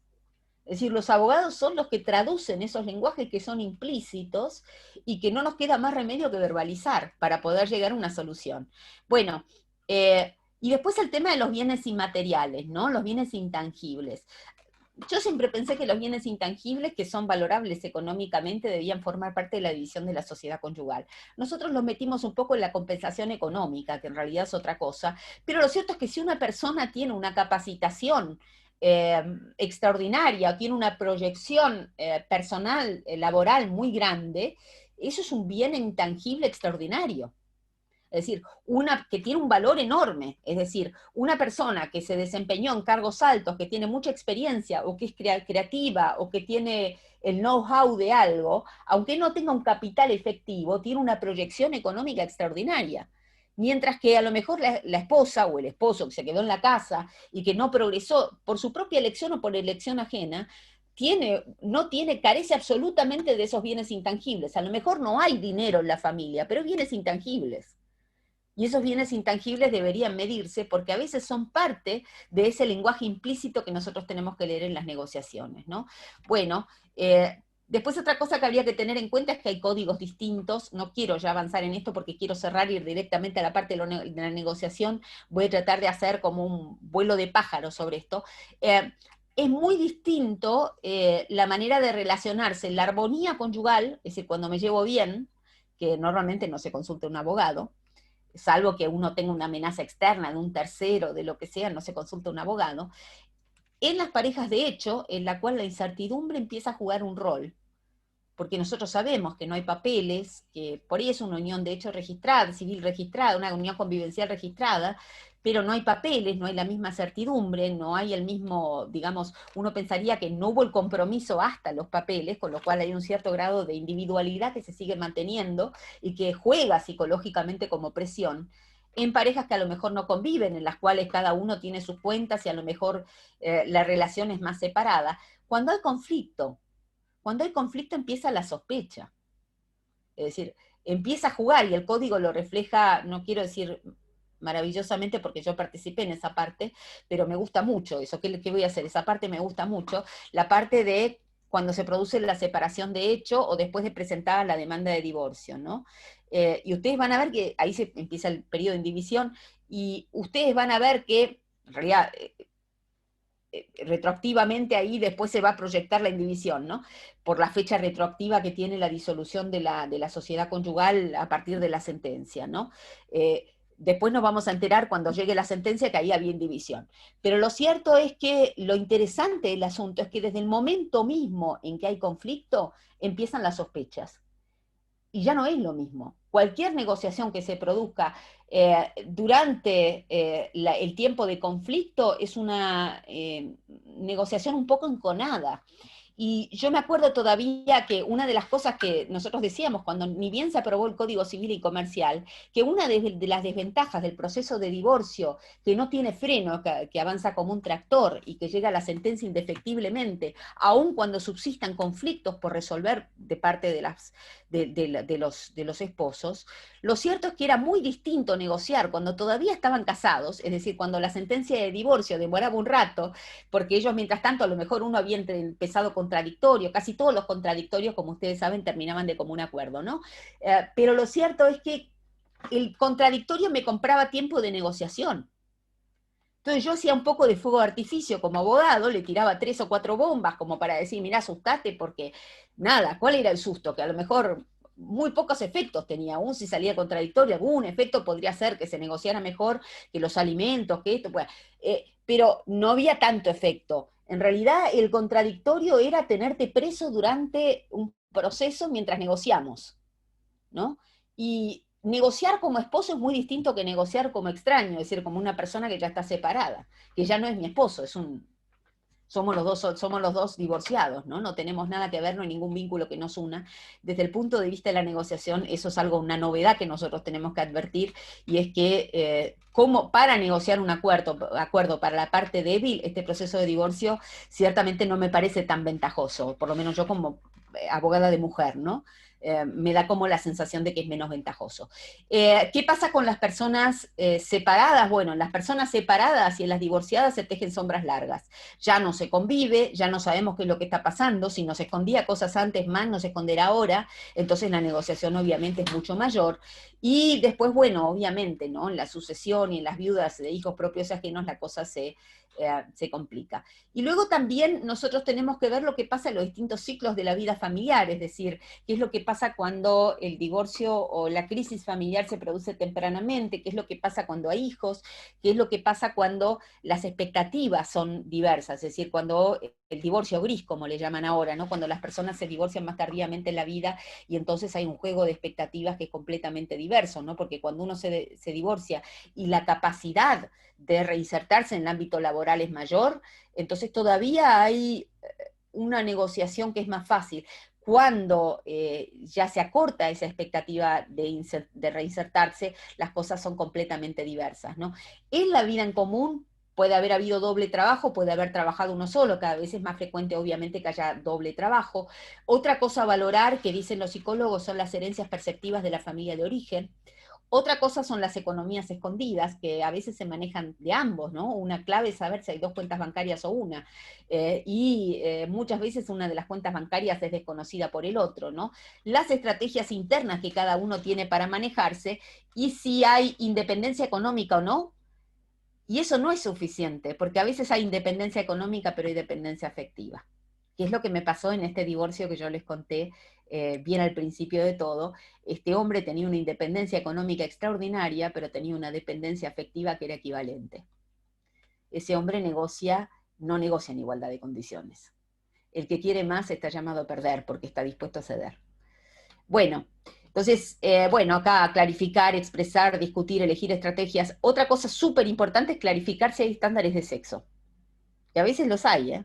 Es decir, los abogados son los que traducen esos lenguajes que son implícitos y que no nos queda más remedio que verbalizar para poder llegar a una solución. Bueno, y después el tema de los bienes inmateriales, ¿no? Los bienes intangibles. Yo siempre pensé que los bienes intangibles, que son valorables económicamente, debían formar parte de la división de la sociedad conyugal. Nosotros los metimos un poco en la compensación económica, que en realidad es otra cosa, pero lo cierto es que si una persona tiene una capacitación extraordinaria, o tiene una proyección personal, laboral muy grande, eso es un bien intangible extraordinario. Es decir, una que tiene un valor enorme, es decir, una persona que se desempeñó en cargos altos, que tiene mucha experiencia, o que es creativa, o que tiene el know-how de algo, aunque no tenga un capital efectivo, tiene una proyección económica extraordinaria. Mientras que a lo mejor la esposa o el esposo que se quedó en la casa y que no progresó por su propia elección o por elección ajena, carece absolutamente de esos bienes intangibles. A lo mejor no hay dinero en la familia, pero bienes intangibles. Y esos bienes intangibles deberían medirse porque a veces son parte de ese lenguaje implícito que nosotros tenemos que leer en las negociaciones, ¿no? Bueno, después otra cosa que habría que tener en cuenta es que hay códigos distintos. No quiero ya avanzar en esto porque quiero cerrar y ir directamente a la parte de la negociación. Voy a tratar de hacer como un vuelo de pájaro sobre esto. Es muy distinto la manera de relacionarse, la armonía conyugal, es decir, cuando me llevo bien, que normalmente no se consulta un abogado, salvo que uno tenga una amenaza externa de un tercero, de lo que sea, no se consulta un abogado, en las parejas de hecho, en la cual la incertidumbre empieza a jugar un rol, porque nosotros sabemos que no hay papeles, que por ahí es una unión de hecho registrada, civil registrada, una unión convivencial registrada, pero no hay papeles, no hay la misma certidumbre, no hay el mismo, digamos, uno pensaría que no hubo el compromiso hasta los papeles, con lo cual hay un cierto grado de individualidad que se sigue manteniendo y que juega psicológicamente como presión en parejas que a lo mejor no conviven, en las cuales cada uno tiene sus cuentas y a lo mejor la relación es más separada. Cuando hay conflicto empieza la sospecha. Es decir, empieza a jugar y el código lo refleja, no quiero decir maravillosamente porque yo participé en esa parte, pero me gusta mucho eso. ¿Qué voy a hacer? Esa parte me gusta mucho. La parte de cuando se produce la separación de hecho o después de presentada la demanda de divorcio, ¿no? Y ustedes van a ver que ahí se empieza el periodo de indivisión y ustedes van a ver que en realidad retroactivamente ahí después se va a proyectar la indivisión, ¿no? Por la fecha retroactiva que tiene la disolución de la sociedad conyugal a partir de la sentencia, ¿no? Después nos vamos a enterar cuando llegue la sentencia que ahí había indivisión. Pero lo cierto es que lo interesante del asunto es que desde el momento mismo en que hay conflicto, empiezan las sospechas y ya no es lo mismo. Cualquier negociación que se produzca durante el tiempo de conflicto es una negociación un poco enconada. Y yo me acuerdo todavía que una de las cosas que nosotros decíamos cuando ni bien se aprobó el Código Civil y Comercial, que una de las desventajas del proceso de divorcio, que no tiene freno, que avanza como un tractor y que llega a la sentencia indefectiblemente, aun cuando subsistan conflictos por resolver de parte de los esposos, lo cierto es que era muy distinto negociar cuando todavía estaban casados, es decir, cuando la sentencia de divorcio demoraba un rato, porque ellos mientras tanto a lo mejor uno había empezado contradictorio, casi todos los contradictorios, como ustedes saben, terminaban de común acuerdo, ¿no? Pero lo cierto es que el contradictorio me compraba tiempo de negociación. Entonces yo hacía un poco de fuego de artificio como abogado, le tiraba 3 o 4 bombas como para decir, mirá, asustate, porque nada, ¿cuál era el susto? Que a lo mejor muy pocos efectos tenía, aún si salía contradictorio, algún efecto podría ser que se negociara mejor, que los alimentos, que esto, pues, pero no había tanto efecto. En realidad el contradictorio era tenerte preso durante un proceso mientras negociamos, ¿no? Y negociar como esposo es muy distinto que negociar como extraño, es decir, como una persona que ya está separada, que ya no es mi esposo, somos los dos divorciados, ¿no? No tenemos nada que ver, no hay ningún vínculo que nos una. Desde el punto de vista de la negociación, eso es algo, una novedad que nosotros tenemos que advertir, y es que como para negociar un acuerdo para la parte débil, este proceso de divorcio ciertamente no me parece tan ventajoso, por lo menos yo como abogada de mujer, ¿no? Me da como la sensación de que es menos ventajoso. ¿Qué pasa con las personas separadas? Bueno, en las personas separadas y en las divorciadas se tejen sombras largas. Ya no se convive, ya no sabemos qué es lo que está pasando, si nos escondía cosas antes, más nos esconderá ahora, entonces la negociación obviamente es mucho mayor. Y después, bueno, obviamente, ¿no? En la sucesión y en las viudas de hijos propios y ajenos la cosa se complica. Y luego también nosotros tenemos que ver lo que pasa en los distintos ciclos de la vida familiar, es decir, qué es lo que pasa cuando el divorcio o la crisis familiar se produce tempranamente, qué es lo que pasa cuando hay hijos, qué es lo que pasa cuando las expectativas son diversas, es decir, cuando el divorcio gris, como le llaman ahora, ¿no? Cuando las personas se divorcian más tardíamente en la vida y entonces hay un juego de expectativas que es completamente diverso, ¿no? Porque cuando uno se divorcia y la capacidad de reinsertarse en el ámbito laboral es mayor, entonces todavía hay una negociación que es más fácil. Cuando ya se acorta esa expectativa de reinsertarse, las cosas son completamente diversas, ¿no? En la vida en común puede haber habido doble trabajo, puede haber trabajado uno solo, cada vez es más frecuente obviamente que haya doble trabajo. Otra cosa a valorar que dicen los psicólogos son las herencias perceptivas de la familia de origen. Otra cosa son las economías escondidas, que a veces se manejan de ambos, ¿no? Una clave es saber si hay dos cuentas bancarias o una. Muchas veces una de las cuentas bancarias es desconocida por el otro, ¿no? Las estrategias internas que cada uno tiene para manejarse y si hay independencia económica o no. Y eso no es suficiente, porque a veces hay independencia económica, pero hay dependencia afectiva, que es lo que me pasó en este divorcio que yo les conté bien al principio de todo. Este hombre tenía una independencia económica extraordinaria, pero tenía una dependencia afectiva que era equivalente. Ese hombre no negocia en igualdad de condiciones. El que quiere más está llamado a perder porque está dispuesto a ceder. Bueno, entonces, acá clarificar, expresar, discutir, elegir estrategias. Otra cosa súper importante es clarificar si hay estándares de sexo. Que a veces los hay, ¿eh?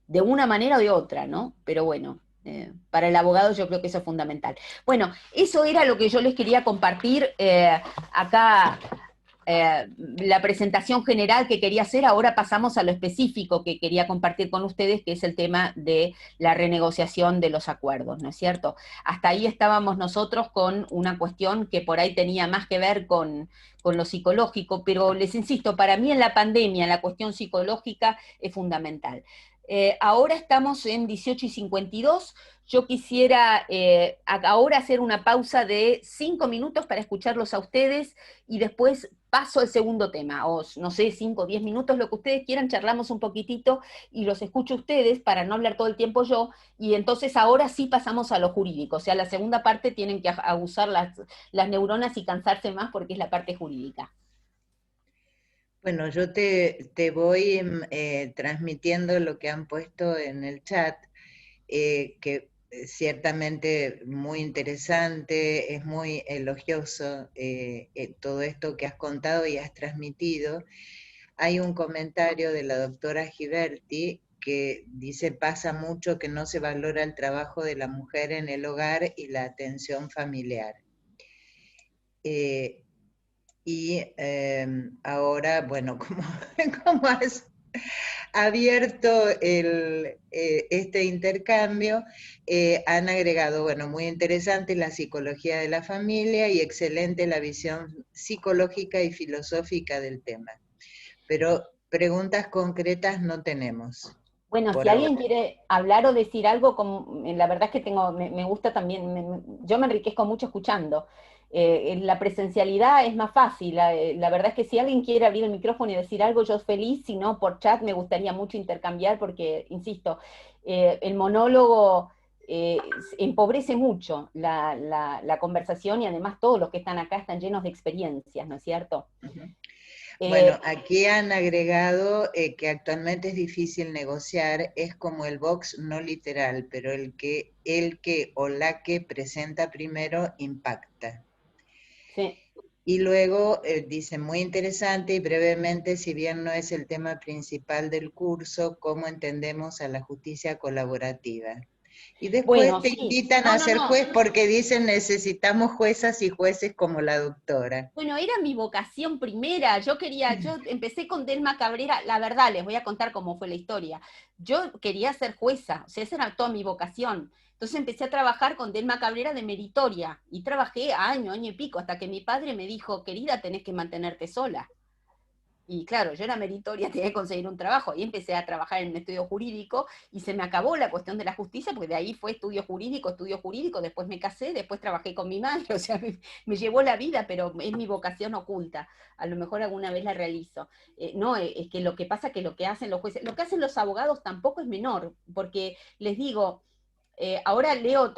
De una manera o de otra, ¿no? Pero bueno, para el abogado yo creo que eso es fundamental. Bueno, eso era lo que yo les quería compartir acá. La presentación general que quería hacer, ahora pasamos a lo específico que quería compartir con ustedes, que es el tema de la renegociación de los acuerdos, ¿no es cierto? Hasta ahí estábamos nosotros con una cuestión que por ahí tenía más que ver con lo psicológico, pero les insisto, para mí en la pandemia la cuestión psicológica es fundamental. Ahora estamos en 18:52. Yo quisiera ahora hacer una pausa de 5 minutos para escucharlos a ustedes y después paso al segundo tema, o no sé, 5 o 10 minutos, lo que ustedes quieran, charlamos un poquitito y los escucho a ustedes para no hablar todo el tiempo yo, y entonces ahora sí pasamos a lo jurídico, o sea, la segunda parte tienen que abusar las neuronas y cansarse más porque es la parte jurídica. Bueno, yo te voy transmitiendo lo que han puesto en el chat, que ciertamente muy interesante, es muy elogioso todo esto que has contado y has transmitido. Hay un comentario de la doctora Giberti que dice: pasa mucho que no se valora el trabajo de la mujer en el hogar y la atención familiar. Ahora, bueno, como has abierto este intercambio, han agregado, bueno, muy interesante la psicología de la familia y excelente la visión psicológica y filosófica del tema. Pero preguntas concretas no tenemos. Bueno, si alguien quiere hablar o decir algo, la verdad es que me gusta también, yo me enriquezco mucho escuchando. La presencialidad es más fácil, la verdad es que si alguien quiere abrir el micrófono y decir algo, yo feliz, si no, por chat me gustaría mucho intercambiar porque, insisto, el monólogo empobrece mucho la conversación y además todos los que están acá están llenos de experiencias, ¿no es cierto? Uh-huh. Bueno, aquí han agregado que actualmente es difícil negociar, es como el box no literal, pero el que o la que presenta primero impacta. Sí. Y luego dice, muy interesante y brevemente, si bien no es el tema principal del curso, cómo entendemos a la justicia colaborativa. Y después Bueno, te invitan a ser juez porque dicen necesitamos juezas y jueces como la doctora. Bueno, era mi vocación primera. Yo empecé con Delma Cabrera, la verdad, les voy a contar cómo fue la historia. Yo quería ser jueza, o sea, esa era toda mi vocación. Entonces empecé a trabajar con Delma Cabrera de meritoria y trabajé año y pico, hasta que mi padre me dijo, querida, tenés que mantenerte sola. Y claro, yo era meritoria, tenía que conseguir un trabajo, y empecé a trabajar en un estudio jurídico, y se me acabó la cuestión de la justicia, porque de ahí fue estudio jurídico, después me casé, después trabajé con mi madre, o sea, me llevó la vida, pero es mi vocación oculta, a lo mejor alguna vez la realizo. No, es que lo que pasa es que lo que hacen los jueces, lo que hacen los abogados tampoco es menor, porque les digo, ahora leo,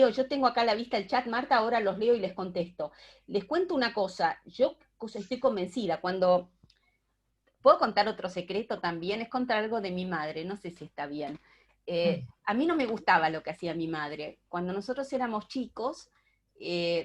yo tengo acá a la vista el chat, Marta, ahora los leo y les contesto. Les cuento una cosa, yo estoy convencida, cuando... ¿Puedo contar otro secreto también? Es contar algo de mi madre, no sé si está bien. A mí no me gustaba lo que hacía mi madre. Cuando nosotros éramos chicos,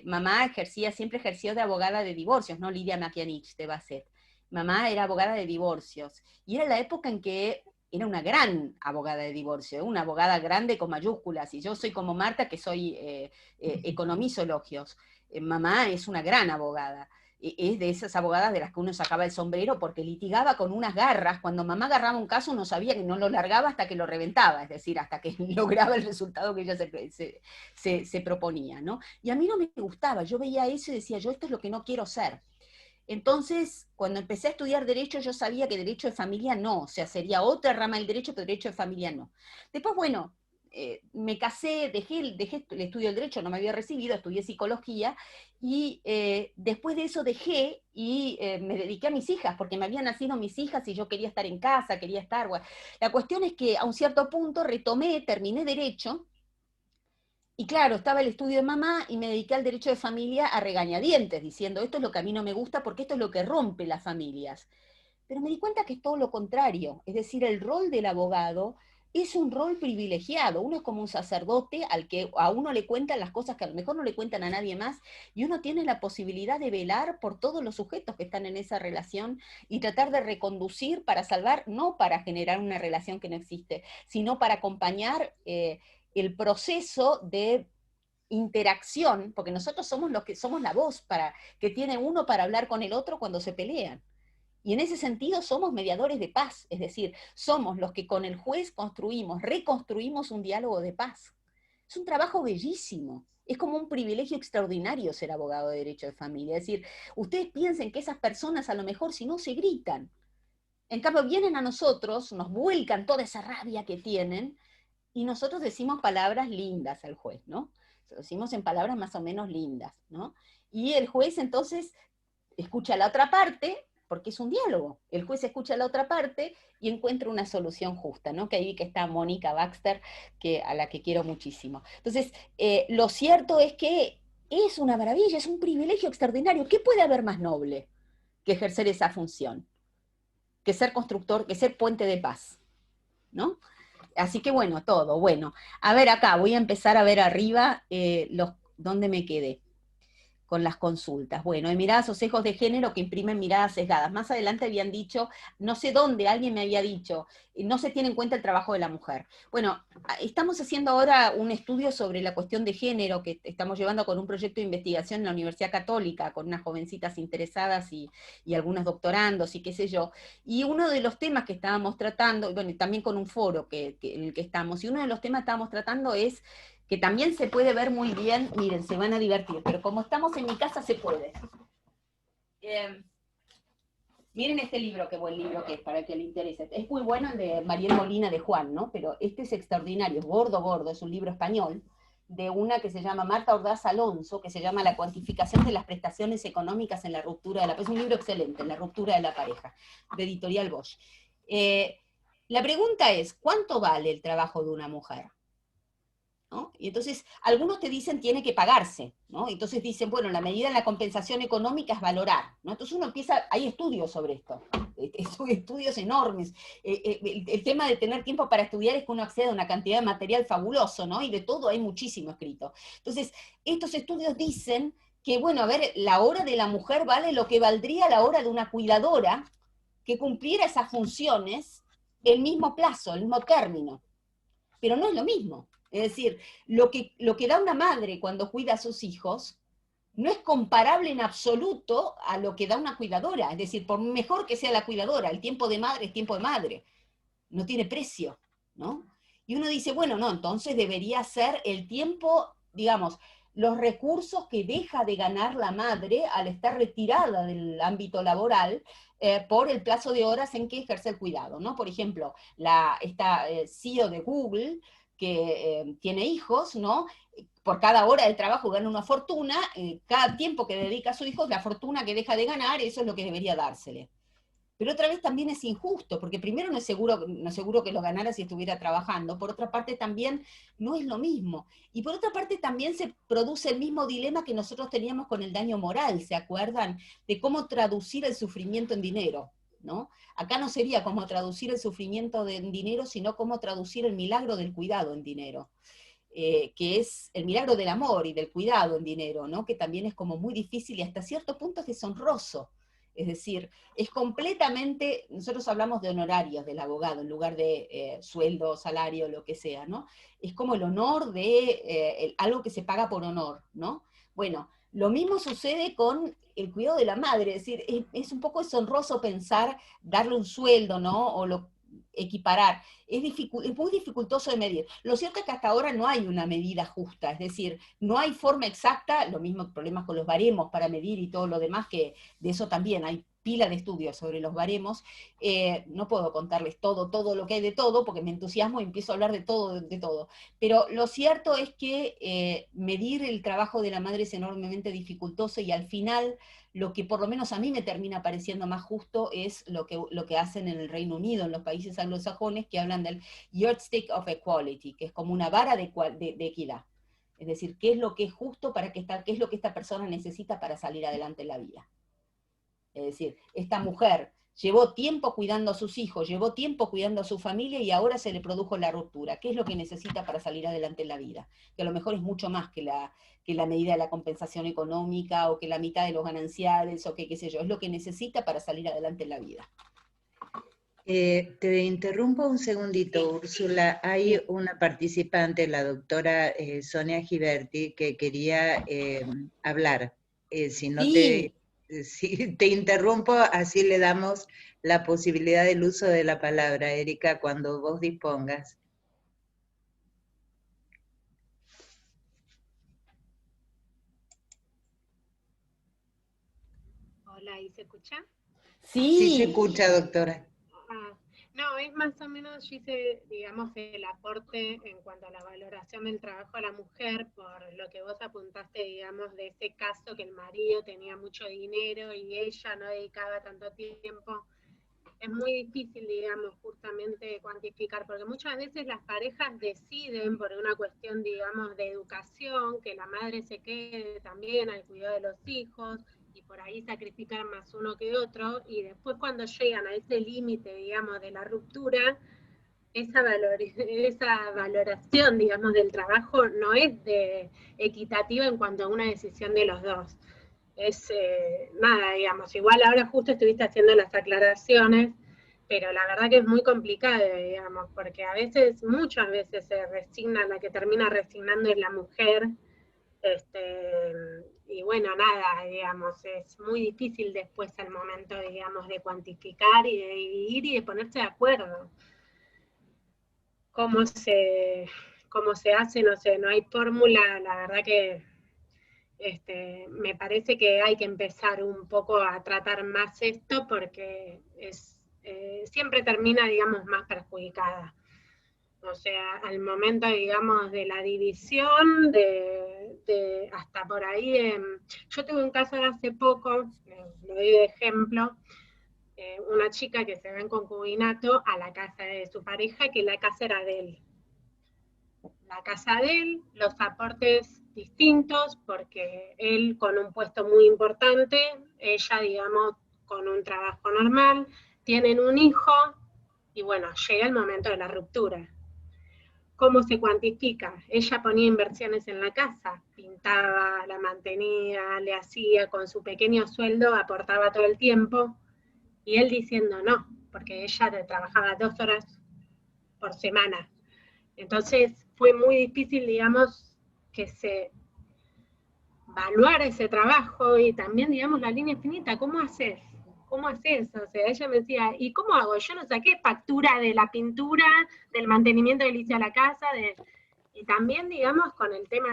mamá siempre ejerció de abogada de divorcios, ¿no? Lidia Makianich de Basset. Mamá era abogada de divorcios. Y era la época en que era una gran abogada de divorcio, una abogada grande con mayúsculas. Y yo soy como Marta, que soy economizo elogios. Mamá es una gran abogada. es de esas abogadas de las que uno sacaba el sombrero porque litigaba con unas garras. Cuando mamá agarraba un caso uno sabía que no lo largaba hasta que lo reventaba, es decir, hasta que lograba el resultado que ella se proponía, ¿no? Y a mí no me gustaba, yo veía eso y decía, yo esto es lo que no quiero ser. Entonces, cuando empecé a estudiar Derecho, yo sabía que Derecho de Familia no, o sea, sería otra rama del Derecho, pero Derecho de Familia no. Después, bueno, me casé, dejé el estudio del Derecho, no me había recibido, estudié Psicología, y después de eso dejé y me dediqué a mis hijas, porque me habían nacido mis hijas y yo quería estar en casa, quería estar... Bueno. La cuestión es que a un cierto punto retomé, terminé Derecho, y claro, estaba el estudio de mamá y me dediqué al derecho de familia a regañadientes, diciendo, esto es lo que a mí no me gusta porque esto es lo que rompe las familias. Pero me di cuenta que es todo lo contrario, es decir, el rol del abogado es un rol privilegiado, uno es como un sacerdote al que a uno le cuentan las cosas que a lo mejor no le cuentan a nadie más, y uno tiene la posibilidad de velar por todos los sujetos que están en esa relación y tratar de reconducir para salvar, no para generar una relación que no existe, sino para acompañar el proceso de interacción, porque nosotros somos los que somos la voz que tiene uno para hablar con el otro cuando se pelean. Y en ese sentido somos mediadores de paz, es decir, somos los que con el juez reconstruimos un diálogo de paz. Es un trabajo bellísimo, es como un privilegio extraordinario ser abogado de derecho de familia. Es decir, ustedes piensen que esas personas a lo mejor si no se gritan, en cambio vienen a nosotros, nos vuelcan toda esa rabia que tienen, y nosotros decimos palabras lindas al juez, ¿no? Lo decimos en palabras más o menos lindas, ¿no? Y el juez entonces escucha la otra parte, porque es un diálogo. El juez escucha la otra parte y encuentra una solución justa, ¿no? Que ahí que está Mónica Baxter, a la que quiero muchísimo. Entonces, lo cierto es que es una maravilla, es un privilegio extraordinario. ¿Qué puede haber más noble que ejercer esa función? Que ser constructor, que ser puente de paz, ¿no? Así que bueno, todo, bueno. A ver acá, voy a empezar a ver arriba dónde me quedé con las consultas. Bueno, hay miradas o sesgos de género que imprimen miradas sesgadas. Más adelante habían dicho, no sé dónde, alguien me había dicho, no se tiene en cuenta el trabajo de la mujer. Bueno, estamos haciendo ahora un estudio sobre la cuestión de género que estamos llevando con un proyecto de investigación en la Universidad Católica, con unas jovencitas interesadas y algunos doctorandos y qué sé yo. Y uno de los temas que estábamos tratando, bueno, y también con un foro en el que estamos, y uno de los temas que estábamos tratando es que también se puede ver muy bien, miren, se van a divertir, pero como estamos en mi casa se puede. Miren este libro, qué buen libro que es, para el que le interese. Es muy bueno el de Mariel Molina de Juan, ¿no? Pero este es extraordinario, es gordo, gordo, es un libro español, de una que se llama Marta Ordaz Alonso, que se llama La cuantificación de las prestaciones económicas en la ruptura de la pareja. Es un libro excelente, en la ruptura de la pareja, de Editorial Bosch. La pregunta es, ¿cuánto vale el trabajo de una mujer? ¿No? Y entonces, algunos te dicen tiene que pagarse, ¿no? Entonces dicen, bueno, la medida de la compensación económica es valorar, ¿no? Entonces uno empieza, hay estudios sobre esto, estudios enormes. El tema de tener tiempo para estudiar es que uno accede a una cantidad de material fabuloso, ¿no? Y de todo hay muchísimo escrito. Entonces, estos estudios dicen que, bueno, a ver, la hora de la mujer vale lo que valdría la hora de una cuidadora que cumpliera esas funciones el mismo plazo, el mismo término. Pero no es lo mismo. Es decir, lo que da una madre cuando cuida a sus hijos no es comparable en absoluto a lo que da una cuidadora. Es decir, por mejor que sea la cuidadora, el tiempo de madre es tiempo de madre. No tiene precio, ¿no? Y uno dice, bueno, no, entonces debería ser el tiempo, digamos, los recursos que deja de ganar la madre al estar retirada del ámbito laboral por el plazo de horas en que ejerce el cuidado, ¿no? Por ejemplo, esta CEO de Google, que tiene hijos, ¿no? Por cada hora del trabajo gana una fortuna, cada tiempo que dedica a su hijo, la fortuna que deja de ganar, eso es lo que debería dársele. Pero otra vez también es injusto, porque primero no es seguro que lo ganara si estuviera trabajando, por otra parte también no es lo mismo. Y por otra parte también se produce el mismo dilema que nosotros teníamos con el daño moral, ¿se acuerdan? De cómo traducir el sufrimiento en dinero, ¿no? Acá no sería cómo traducir el sufrimiento en dinero, sino cómo traducir el milagro del cuidado en dinero. Que es el milagro del amor y del cuidado en dinero, ¿no? Que también es como muy difícil y hasta cierto punto es deshonroso. Es decir, es completamente, nosotros hablamos de honorarios del abogado en lugar de sueldo, salario, lo que sea, ¿no? Es como el honor de algo que se paga por honor, ¿no? Bueno, lo mismo sucede con el cuidado de la madre, es decir, es un poco deshonroso pensar darle un sueldo, ¿no? O equiparar. Es muy dificultoso de medir. Lo cierto es que hasta ahora no hay una medida justa, es decir, no hay forma exacta, lo mismo problemas con los baremos para medir y todo lo demás, que de eso también hay pila de estudios sobre los baremos. No puedo contarles todo lo que hay de todo, porque me entusiasmo y empiezo a hablar de todo. Pero lo cierto es que medir el trabajo de la madre es enormemente dificultoso, y al final lo que por lo menos a mí me termina pareciendo más justo es lo que hacen en el Reino Unido, en los países anglosajones, que hablan del yardstick of equality, que es como una vara de equidad. Es decir, qué es lo que es justo qué es lo que esta persona necesita para salir adelante en la vida. Es decir, esta mujer llevó tiempo cuidando a sus hijos, llevó tiempo cuidando a su familia, y ahora se le produjo la ruptura. ¿Qué es lo que necesita para salir adelante en la vida? Que a lo mejor es mucho más que la medida de la compensación económica, o que la mitad de los gananciales, o que qué sé yo, es lo que necesita para salir adelante en la vida. Te interrumpo un segundito, Úrsula. Hay una participante, la doctora Sonia Giberti, que quería hablar. Si no Sí. si te interrumpo, así le damos la posibilidad del uso de la palabra, Erika, cuando vos dispongas. Hola, ¿y se escucha? Sí. Sí se escucha, doctora. No, es más o menos, yo hice, digamos, el aporte en cuanto a la valoración del trabajo de la mujer, por lo que vos apuntaste, digamos, de ese caso que el marido tenía mucho dinero y ella no dedicaba tanto tiempo. Es muy difícil, digamos, justamente cuantificar, porque muchas veces las parejas deciden por una cuestión, digamos, de educación, que la madre se quede también al cuidado de los hijos, y por ahí sacrificar más uno que otro, y después cuando llegan a ese límite, digamos, de la ruptura, esa valoración, digamos, del trabajo no es equitativa en cuanto a una decisión de los dos. Es nada, digamos, igual ahora justo estuviste haciendo las aclaraciones, pero la verdad que es muy complicado, digamos, porque a veces, muchas veces se resigna, la que termina resignando es la mujer, y bueno, nada, digamos, es muy difícil después al momento, digamos, de cuantificar y de dividir y de ponerse de acuerdo. Cómo se hace, no sé, no hay fórmula, la verdad que me parece que hay que empezar un poco a tratar más esto, porque siempre termina, digamos, más perjudicada. O sea, al momento, digamos, de la división, hasta por ahí, yo tuve un caso de hace poco, lo doy de ejemplo, una chica que se va en concubinato a la casa de su pareja, que la casa era de él. La casa de él, los aportes distintos, porque él con un puesto muy importante, ella, digamos, con un trabajo normal, tienen un hijo, y bueno, llega el momento de la ruptura. ¿Cómo se cuantifica? Ella ponía inversiones en la casa, pintaba, la mantenía, le hacía, con su pequeño sueldo aportaba todo el tiempo, y él diciendo no, porque ella trabajaba 2 horas por semana. Entonces fue muy difícil, digamos, que se evaluara ese trabajo, y también, digamos, la línea finita, ¿cómo haces? ¿Cómo haces? O sea, ella me decía, ¿y cómo hago? Yo no saqué factura de la pintura, del mantenimiento que le hice a la casa, y también, digamos, con el tema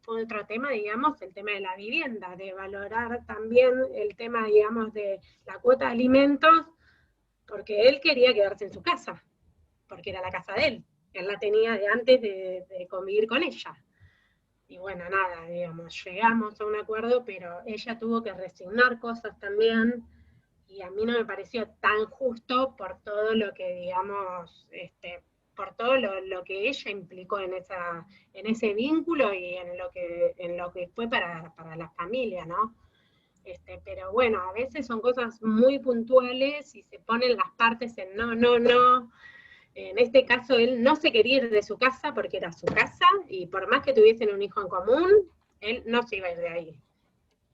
fue otro tema, digamos, el tema de la vivienda, de valorar también el tema, digamos, de la cuota de alimentos, porque él quería quedarse en su casa, porque era la casa de él. Él la tenía de antes de convivir con ella. Y bueno, nada, digamos, llegamos a un acuerdo, pero ella tuvo que resignar cosas también, y a mí no me pareció tan justo por todo lo que, digamos, por todo lo que ella implicó en ese vínculo, y en lo que fue para la familia, ¿no? Pero bueno, a veces son cosas muy puntuales y se ponen las partes en no. En este caso, él no se quería ir de su casa porque era su casa, y por más que tuviesen un hijo en común, él no se iba a ir de ahí.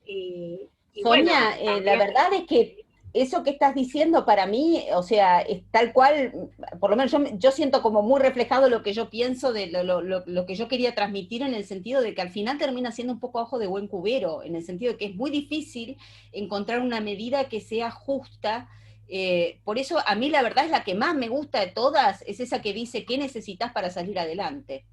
Y Sonia, bueno, la verdad es que eso que estás diciendo para mí, o sea, es tal cual, por lo menos yo siento como muy reflejado lo que yo pienso de lo que yo quería transmitir, en el sentido de que al final termina siendo un poco ojo de buen cubero, en el sentido de que es muy difícil encontrar una medida que sea justa. Por eso a mí la verdad es la que más me gusta de todas, es esa que dice qué necesitas para salir adelante.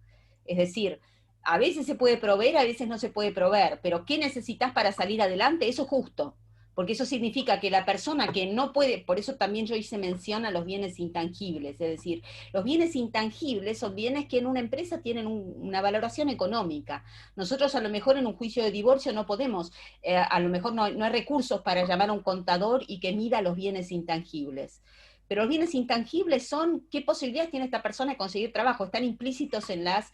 Es decir, a veces se puede proveer, a veces no se puede proveer, pero ¿qué necesitas para salir adelante? Eso es justo, porque eso significa que la persona que no puede, por eso también yo hice mención a los bienes intangibles, es decir, los bienes intangibles son bienes que en una empresa tienen una valoración económica. Nosotros a lo mejor en un juicio de divorcio no podemos, a lo mejor no hay recursos para llamar a un contador y que mida los bienes intangibles. Pero los bienes intangibles son qué posibilidades tiene esta persona de conseguir trabajo, están implícitos en las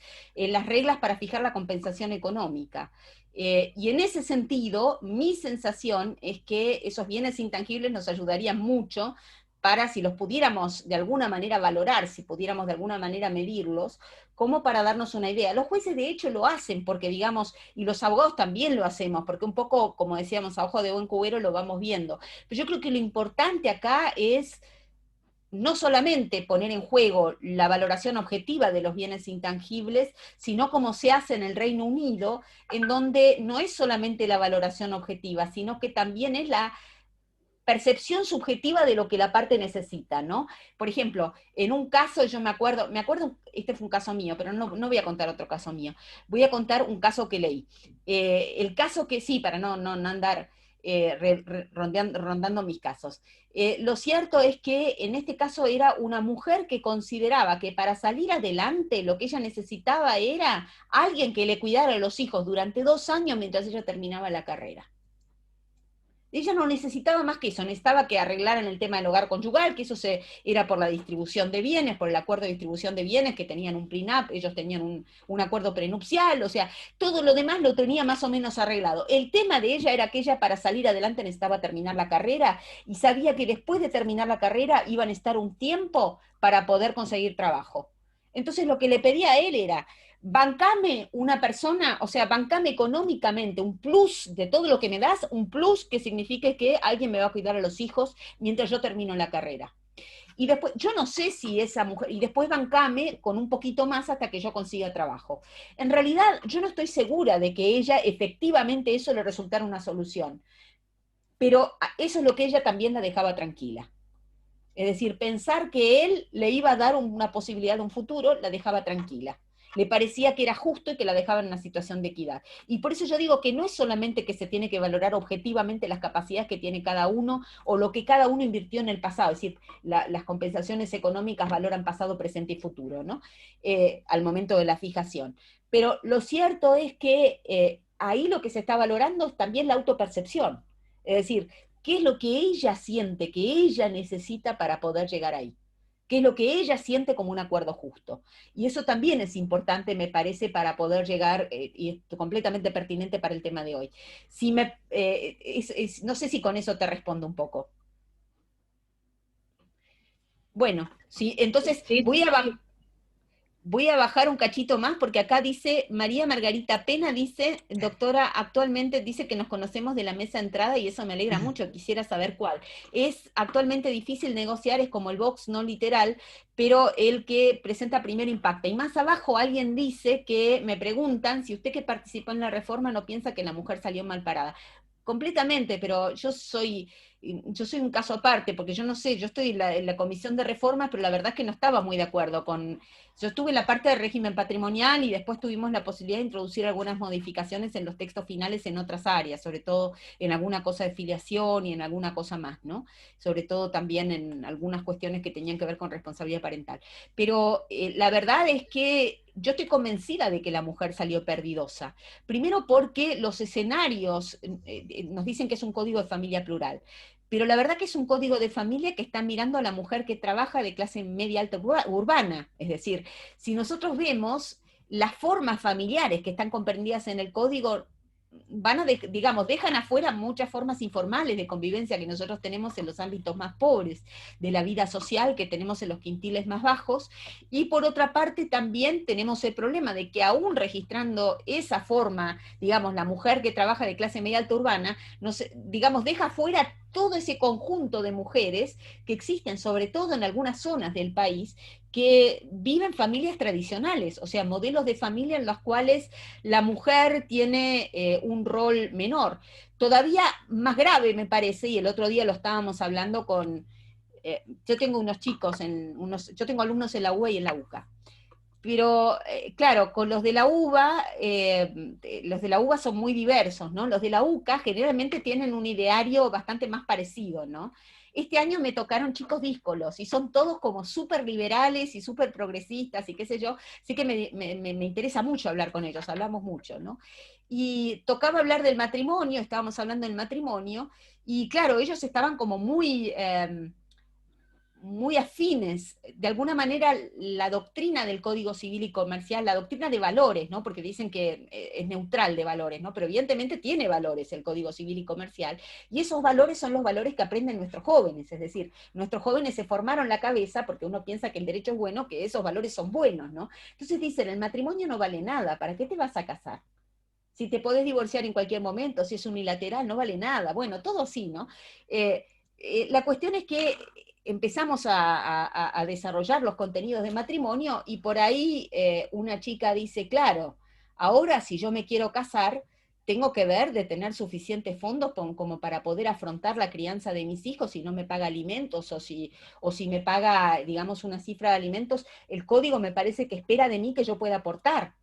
reglas para fijar la compensación económica. Y en ese sentido, mi sensación es que esos bienes intangibles nos ayudarían mucho para, si los pudiéramos de alguna manera valorar, si pudiéramos de alguna manera medirlos, como para darnos una idea. Los jueces de hecho lo hacen, porque digamos, y los abogados también lo hacemos, porque un poco, como decíamos, a ojo de buen cubero lo vamos viendo. Pero yo creo que lo importante acá es no solamente poner en juego la valoración objetiva de los bienes intangibles, sino como se hace en el Reino Unido, en donde no es solamente la valoración objetiva, sino que también es la percepción subjetiva de lo que la parte necesita, ¿no? Por ejemplo, en un caso yo me acuerdo, este fue un caso mío, pero no voy a contar otro caso mío, voy a contar un caso que leí. El caso que sí, para no andar rondando mis casos. Lo cierto es que en este caso era una mujer que consideraba que para salir adelante lo que ella necesitaba era alguien que le cuidara a los hijos durante 2 años mientras ella terminaba la carrera. Ella no necesitaba más que eso, necesitaba que arreglaran el tema del hogar conyugal, que eso era por la distribución de bienes, por el acuerdo de distribución de bienes, que tenían un prenup, ellos tenían un acuerdo prenupcial, o sea, todo lo demás lo tenía más o menos arreglado. El tema de ella era que ella para salir adelante necesitaba terminar la carrera, y sabía que después de terminar la carrera iban a estar un tiempo para poder conseguir trabajo. Entonces lo que le pedía a él era: bancame una persona, o sea, bancame económicamente un plus de todo lo que me das, un plus que signifique que alguien me va a cuidar a los hijos mientras yo termino la carrera. Y después, yo no sé si esa mujer, y después bancame con un poquito más hasta que yo consiga trabajo. En realidad, yo no estoy segura de que ella efectivamente eso le resultara una solución, pero eso es lo que ella también la dejaba tranquila. Es decir, pensar que él le iba a dar una posibilidad de un futuro, la dejaba tranquila. Le parecía que era justo y que la dejaba en una situación de equidad. Y por eso yo digo que no es solamente que se tiene que valorar objetivamente las capacidades que tiene cada uno o lo que cada uno invirtió en el pasado, es decir, las compensaciones económicas valoran pasado, presente y futuro, ¿no? Al momento de la fijación. Pero lo cierto es que ahí lo que se está valorando es también la autopercepción. Es decir, ¿qué es lo que ella siente, que ella necesita para poder llegar ahí? ¿Qué es lo que ella siente como un acuerdo justo? Y eso también es importante, me parece, para poder llegar, y es completamente pertinente para el tema de hoy. No sé si con eso te respondo un poco. Bueno, sí, entonces Sí, voy a bajar un cachito más, porque acá dice, María Margarita Pena dice, doctora, actualmente dice que nos conocemos de la mesa de entrada y eso me alegra mucho, quisiera saber cuál. Es actualmente difícil negociar, es como el box no literal, pero el que presenta primero impacta. Y más abajo alguien dice que, me preguntan, si usted que participó en la reforma no piensa que la mujer salió mal parada. Completamente, pero yo soy un caso aparte, porque yo no sé, yo estoy en la comisión de reformas, pero la verdad es que no estaba muy de acuerdo con... Yo estuve en la parte del régimen patrimonial y después tuvimos la posibilidad de introducir algunas modificaciones en los textos finales en otras áreas, sobre todo en alguna cosa de filiación y en alguna cosa más, ¿no? Sobre todo también en algunas cuestiones que tenían que ver con responsabilidad parental. Pero la verdad es que yo estoy convencida de que la mujer salió perdidosa. Primero porque los escenarios nos dicen que es un código de familia plural, pero la verdad que es un código de familia que está mirando a la mujer que trabaja de clase media alta urbana. Es decir, si nosotros vemos las formas familiares que están comprendidas en el código, dejan afuera muchas formas informales de convivencia que nosotros tenemos en los ámbitos más pobres de la vida social, que tenemos en los quintiles más bajos, y por otra parte también tenemos el problema de que aún registrando esa forma, digamos, la mujer que trabaja de clase media alta urbana, deja afuera todo ese conjunto de mujeres que existen, sobre todo en algunas zonas del país, que viven familias tradicionales, o sea, modelos de familia en los cuales la mujer tiene un rol menor. Todavía más grave me parece, y el otro día lo estábamos hablando con, yo tengo unos chicos, yo tengo alumnos en la UBA y en la UCA, pero claro, con los de la UBA son muy diversos, ¿no? Los de la UCA generalmente tienen un ideario bastante más parecido, ¿no? Este año me tocaron chicos díscolos, y son todos como súper liberales y súper progresistas, y qué sé yo, sí que me interesa mucho hablar con ellos, hablamos mucho, ¿no? Y tocaba hablar del matrimonio, estábamos hablando del matrimonio, y claro, ellos estaban como muy afines, de alguna manera, la doctrina del Código Civil y Comercial, la doctrina de valores, ¿no? Porque dicen que es neutral de valores, ¿no? Pero evidentemente tiene valores el Código Civil y Comercial, y esos valores son los valores que aprenden nuestros jóvenes, es decir, nuestros jóvenes se formaron la cabeza, porque uno piensa que el derecho es bueno, que esos valores son buenos, ¿no? Entonces dicen, el matrimonio no vale nada, ¿para qué te vas a casar? Si te podés divorciar en cualquier momento, si es unilateral, no vale nada. Bueno, todo sí, ¿no? La cuestión es que empezamos a desarrollar los contenidos de matrimonio, y por ahí una chica dice, claro, ahora si yo me quiero casar, tengo que ver de tener suficientes fondos como para poder afrontar la crianza de mis hijos, si no me paga alimentos, o si me paga, digamos, una cifra de alimentos, el código me parece que espera de mí que yo pueda aportar.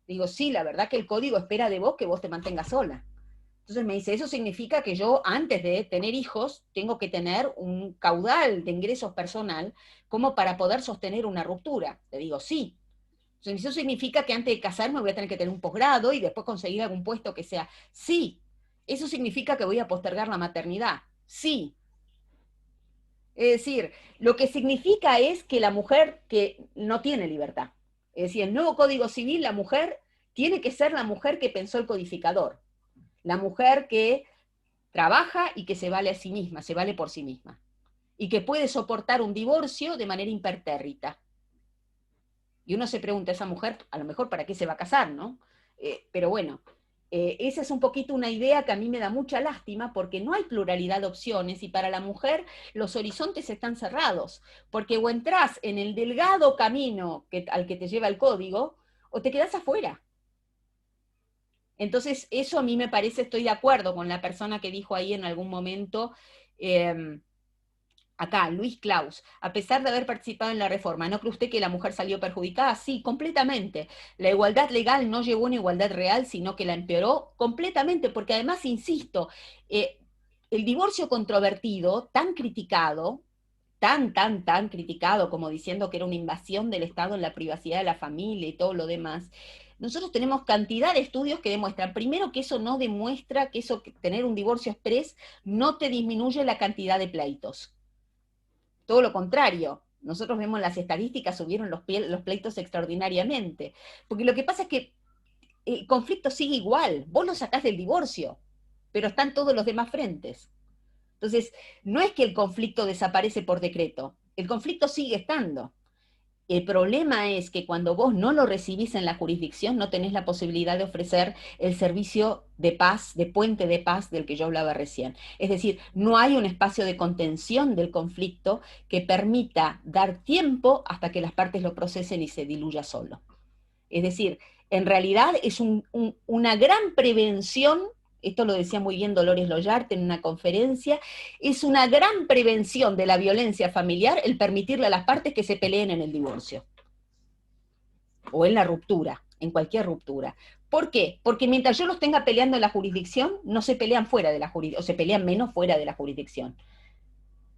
Digo, sí, la verdad que el código espera de vos que vos te mantengas sola. Entonces me dice, eso significa que yo, antes de tener hijos, tengo que tener un caudal de ingresos personal como para poder sostener una ruptura. Le digo, sí. Entonces, eso significa que antes de casarme voy a tener que tener un posgrado y después conseguir algún puesto que sea. Sí. Eso significa que voy a postergar la maternidad. Sí. Es decir, lo que significa es que la mujer que no tiene libertad. Es decir, el nuevo Código Civil, la mujer tiene que ser la mujer que pensó el codificador. La mujer que trabaja y que se vale a sí misma, se vale por sí misma. Y que puede soportar un divorcio de manera impertérrita. Y uno se pregunta, esa mujer, a lo mejor, ¿para qué se va a casar, no? Pero bueno, esa es un poquito una idea que a mí me da mucha lástima, porque no hay pluralidad de opciones, y para la mujer los horizontes están cerrados, porque o entras en el delgado camino al que te lleva el código, o te quedas afuera. Entonces, eso a mí me parece, estoy de acuerdo con la persona que dijo ahí en algún momento, acá, Luis Claus, a pesar de haber participado en la reforma, ¿no cree usted que la mujer salió perjudicada? Sí, completamente. La igualdad legal no llevó una igualdad real, sino que la empeoró completamente, porque además, insisto, el divorcio controvertido, tan criticado, tan criticado, como diciendo que era una invasión del Estado en la privacidad de la familia y todo lo demás, nosotros tenemos cantidad de estudios que demuestran, primero, que eso no demuestra que tener un divorcio exprés no te disminuye la cantidad de pleitos. Todo lo contrario, nosotros vemos las estadísticas, subieron los pleitos extraordinariamente, porque lo que pasa es que el conflicto sigue igual, vos lo sacás del divorcio, pero están todos los demás frentes. Entonces, no es que el conflicto desaparece por decreto, el conflicto sigue estando. El problema es que cuando vos no lo recibís en la jurisdicción, no tenés la posibilidad de ofrecer el servicio de paz, de puente de paz del que yo hablaba recién. Es decir, no hay un espacio de contención del conflicto que permita dar tiempo hasta que las partes lo procesen y se diluya solo. Es decir, en realidad es una gran prevención. Esto lo decía muy bien Dolores Loyarte en una conferencia, es una gran prevención de la violencia familiar el permitirle a las partes que se peleen en el divorcio. O en la ruptura, en cualquier ruptura. ¿Por qué? Porque mientras yo los tenga peleando en la jurisdicción, no se pelean fuera de la jurisdicción, o se pelean menos fuera de la jurisdicción.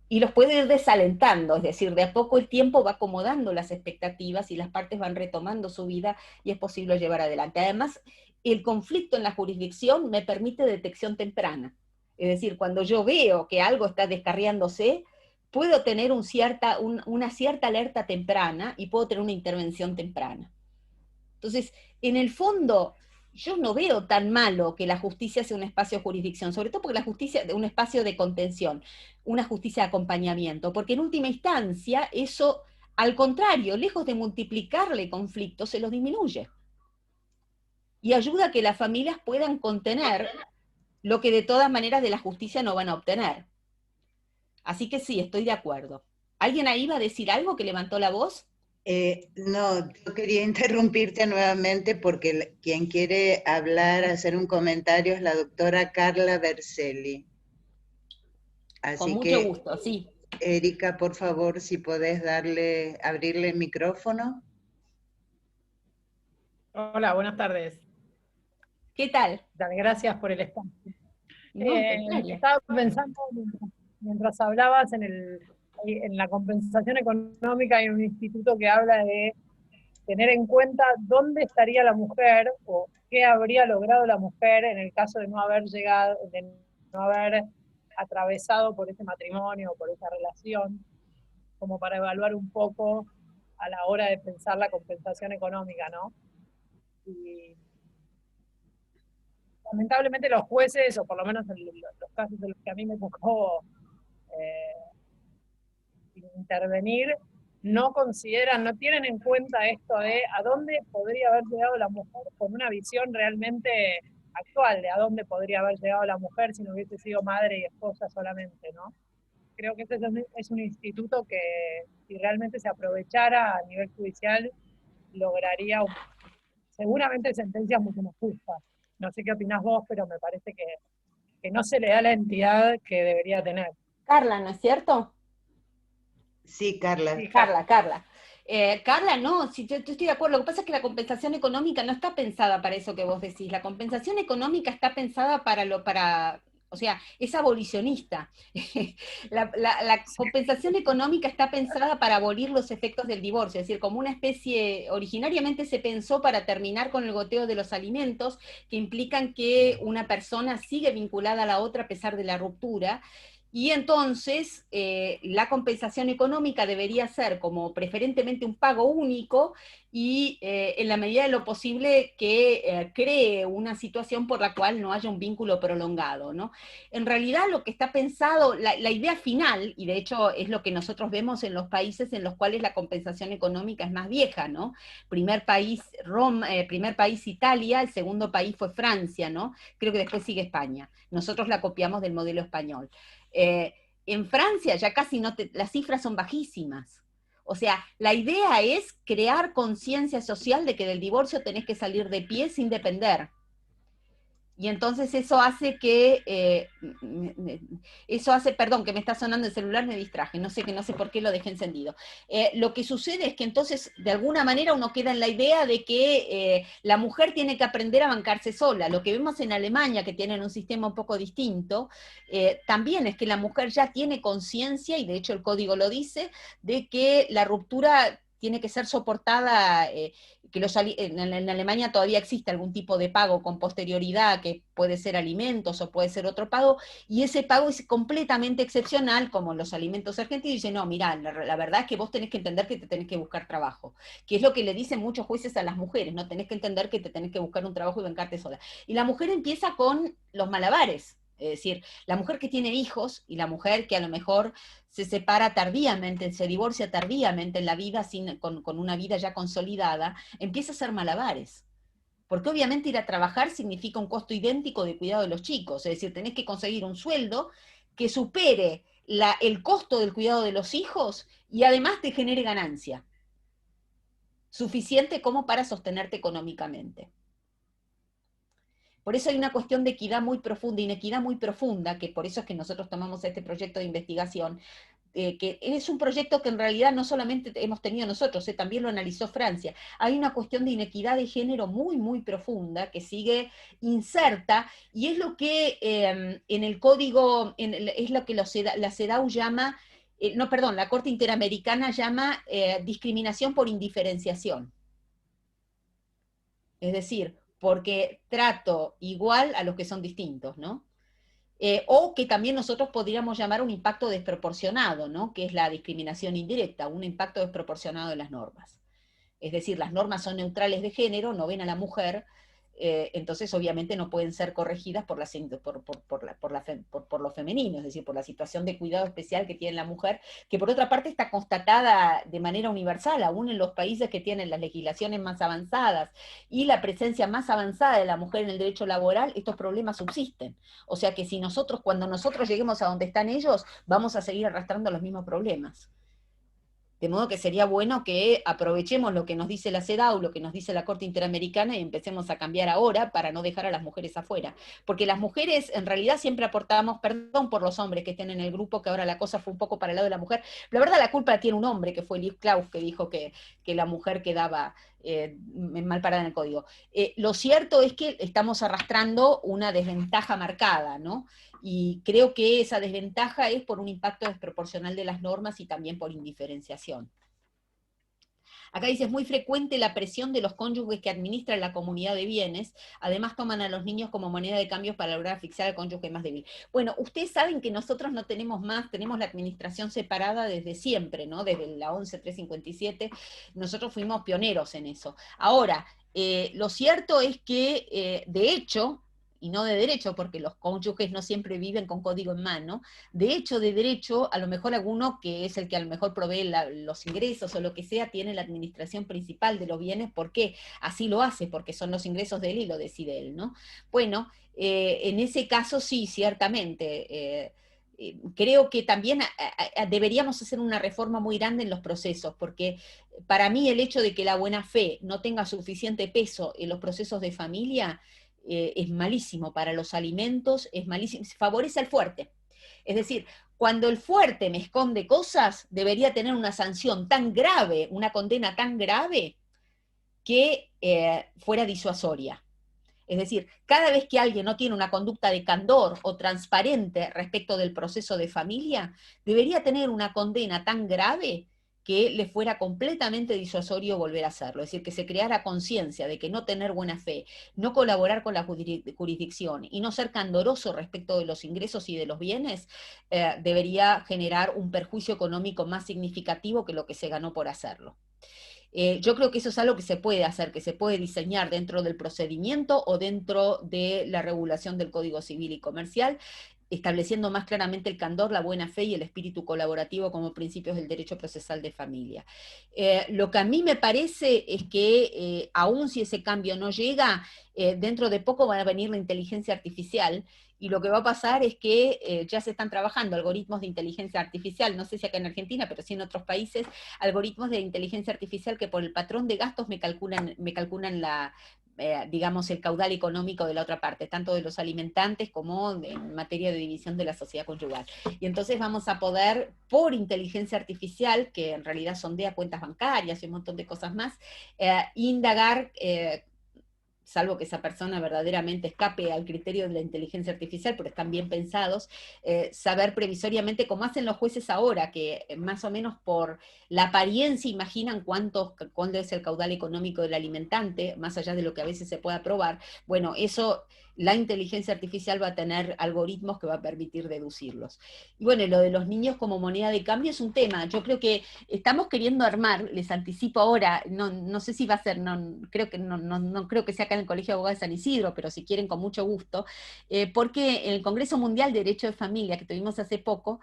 Y los puede ir desalentando, es decir, de a poco el tiempo va acomodando las expectativas y las partes van retomando su vida y es posible llevar adelante. Además, el conflicto en la jurisdicción me permite detección temprana. Es decir, cuando yo veo que algo está descarriándose, puedo tener una cierta alerta temprana y puedo tener una intervención temprana. Entonces, en el fondo, yo no veo tan malo que la justicia sea un espacio de jurisdicción, sobre todo porque la justicia es un espacio de contención, una justicia de acompañamiento, porque en última instancia eso, al contrario, lejos de multiplicarle conflictos, se los disminuye. Y ayuda a que las familias puedan contener lo que de todas maneras de la justicia no van a obtener. Así que sí, estoy de acuerdo. ¿Alguien ahí va a decir algo que levantó la voz? No, yo quería interrumpirte nuevamente porque quien quiere hablar, hacer un comentario es la doctora Carla Berselli. Con Así mucho que, gusto, sí. Erika, por favor, si podés abrirle el micrófono. Hola, buenas tardes. ¿Qué tal? Dale, gracias por el espacio. No, al contrario. Estaba pensando, mientras hablabas, en la compensación económica. Hay un instituto que habla de tener en cuenta dónde estaría la mujer o qué habría logrado la mujer en el caso de no haber llegado, de no haber atravesado por ese matrimonio o por esa relación, como para evaluar un poco a la hora de pensar la compensación económica, ¿no? Y lamentablemente los jueces, o por lo menos en los casos en los que a mí me tocó intervenir, no consideran, no tienen en cuenta esto de a dónde podría haber llegado la mujer con una visión realmente actual, de a dónde podría haber llegado la mujer si no hubiese sido madre y esposa solamente, ¿no? Creo que este es un instituto que, si realmente se aprovechara a nivel judicial, lograría seguramente sentencias mucho más justas. No sé qué opinás vos, pero me parece que no se le da la entidad que debería tener. Carla, ¿no es cierto? Sí, Carla. Sí, Carla. Carla, no, sí, yo estoy de acuerdo. Lo que pasa es que la compensación económica no está pensada para eso que vos decís. La compensación económica está pensada o sea, es abolicionista. La compensación económica está pensada para abolir los efectos del divorcio, es decir, como una especie, originariamente se pensó para terminar con el goteo de los alimentos, que implican que una persona sigue vinculada a la otra a pesar de la ruptura. Y entonces la compensación económica debería ser como preferentemente un pago único y en la medida de lo posible que cree una situación por la cual no haya un vínculo prolongado, ¿no? En realidad lo que está pensado, la idea final, y de hecho es lo que nosotros vemos en los países en los cuales la compensación económica es más vieja, ¿no? Primer país Italia, el segundo país fue Francia, ¿no? Creo que después sigue España. Nosotros la copiamos del modelo español. En Francia ya casi las cifras son bajísimas. O sea, la idea es crear conciencia social de que del divorcio tenés que salir de pie sin depender. Y entonces eso hace perdón, que me está sonando el celular, me distraje, no sé por qué lo dejé encendido. Lo que sucede es que entonces, de alguna manera, uno queda en la idea de que la mujer tiene que aprender a bancarse sola. Lo que vemos en Alemania, que tienen un sistema un poco distinto, también es que la mujer ya tiene conciencia, y de hecho el código lo dice, de que la ruptura tiene que ser soportada, que en Alemania todavía existe algún tipo de pago con posterioridad, que puede ser alimentos o puede ser otro pago, y ese pago es completamente excepcional, como los alimentos argentinos, y dice, no, mira, la verdad es que vos tenés que entender que te tenés que buscar trabajo, que es lo que le dicen muchos jueces a las mujeres, no tenés que entender que te tenés que buscar un trabajo y bancarte sola. Y la mujer empieza con los malabares, es decir, la mujer que tiene hijos y la mujer que a lo mejor se separa tardíamente, se divorcia tardíamente en la vida, con una vida ya consolidada, empieza a hacer malabares. Porque obviamente ir a trabajar significa un costo idéntico de cuidado de los chicos, es decir, tenés que conseguir un sueldo que supere el costo del cuidado de los hijos y además te genere ganancia, suficiente como para sostenerte económicamente. Por eso hay una cuestión de equidad muy profunda, inequidad muy profunda, que por eso es que nosotros tomamos este proyecto de investigación, que es un proyecto que en realidad no solamente hemos tenido nosotros, también lo analizó Francia. Hay una cuestión de inequidad de género muy, muy profunda que sigue inserta, y es lo que en el código, es lo que la CEDAW llama, la Corte Interamericana llama discriminación por indiferenciación. Es decir, porque trato igual a los que son distintos, ¿no? O que también nosotros podríamos llamar un impacto desproporcionado, ¿no? Que es la discriminación indirecta, un impacto desproporcionado de las normas. Es decir, las normas son neutrales de género, no ven a la mujer entonces obviamente no pueden ser corregidas por lo femenino, es decir, por la situación de cuidado especial que tiene la mujer, que por otra parte está constatada de manera universal, aún en los países que tienen las legislaciones más avanzadas y la presencia más avanzada de la mujer en el derecho laboral, estos problemas subsisten. O sea que si cuando nosotros lleguemos a donde están ellos, vamos a seguir arrastrando los mismos problemas. De modo que sería bueno que aprovechemos lo que nos dice la CEDAW, lo que nos dice la Corte Interamericana y empecemos a cambiar ahora para no dejar a las mujeres afuera. Porque las mujeres en realidad siempre aportamos, perdón por los hombres que estén en el grupo, que ahora la cosa fue un poco para el lado de la mujer, la verdad la culpa la tiene un hombre, que fue Liv Klaus, que dijo que la mujer quedaba mal parada en el código. Lo cierto es que estamos arrastrando una desventaja marcada, ¿no? Y creo que esa desventaja es por un impacto desproporcional de las normas y también por indiferenciación. Acá dice, es muy frecuente la presión de los cónyuges que administran la comunidad de bienes, además toman a los niños como moneda de cambio para lograr asfixiar al cónyuge más débil. Bueno, ustedes saben que nosotros no tenemos más, tenemos la administración separada desde siempre, ¿no? Desde la 11.357, nosotros fuimos pioneros en eso. Ahora, lo cierto es que, de hecho, y no de derecho, porque los cónyuges no siempre viven con código en mano, de hecho, de derecho, a lo mejor alguno que es el que a lo mejor provee los ingresos o lo que sea, tiene la administración principal de los bienes, porque así lo hace, porque son los ingresos de él y lo decide él, ¿no? Bueno, en ese caso sí, ciertamente, creo que también deberíamos hacer una reforma muy grande en los procesos, porque para mí el hecho de que la buena fe no tenga suficiente peso en los procesos de familia es malísimo para los alimentos, es malísimo, favorece al fuerte. Es decir, cuando el fuerte me esconde cosas, debería tener una sanción tan grave, una condena tan grave, que fuera disuasoria. Es decir, cada vez que alguien no tiene una conducta de candor o transparente respecto del proceso de familia, debería tener una condena tan grave que le fuera completamente disuasorio volver a hacerlo. Es decir, que se creara conciencia de que no tener buena fe, no colaborar con la jurisdicción y no ser candoroso respecto de los ingresos y de los bienes, debería generar un perjuicio económico más significativo que lo que se ganó por hacerlo. Yo creo que eso es algo que se puede hacer, que se puede diseñar dentro del procedimiento o dentro de la regulación del Código Civil y Comercial, estableciendo más claramente el candor, la buena fe y el espíritu colaborativo como principios del derecho procesal de familia. Lo que a mí me parece es que, aun si ese cambio no llega, dentro de poco va a venir la inteligencia artificial, y lo que va a pasar es que ya se están trabajando algoritmos de inteligencia artificial, no sé si acá en Argentina, pero sí en otros países, algoritmos de inteligencia artificial que por el patrón de gastos me calculan digamos, el caudal económico de la otra parte, tanto de los alimentantes como en materia de división de la sociedad conyugal. Y entonces vamos a poder, por inteligencia artificial, que en realidad sondea cuentas bancarias y un montón de cosas más, indagar, salvo que esa persona verdaderamente escape al criterio de la inteligencia artificial, pero están bien pensados, saber previsoriamente, como hacen los jueces ahora, que más o menos por la apariencia imaginan cuánto es el caudal económico del alimentante, más allá de lo que a veces se pueda probar. Bueno, eso, la inteligencia artificial va a tener algoritmos que va a permitir deducirlos. Y bueno, lo de los niños como moneda de cambio es un tema. Yo creo que estamos queriendo armar, les anticipo ahora, no sé si va a ser, no creo que sea acá en el Colegio de Abogados de San Isidro, pero si quieren con mucho gusto, porque en el Congreso Mundial de Derecho de Familia que tuvimos hace poco,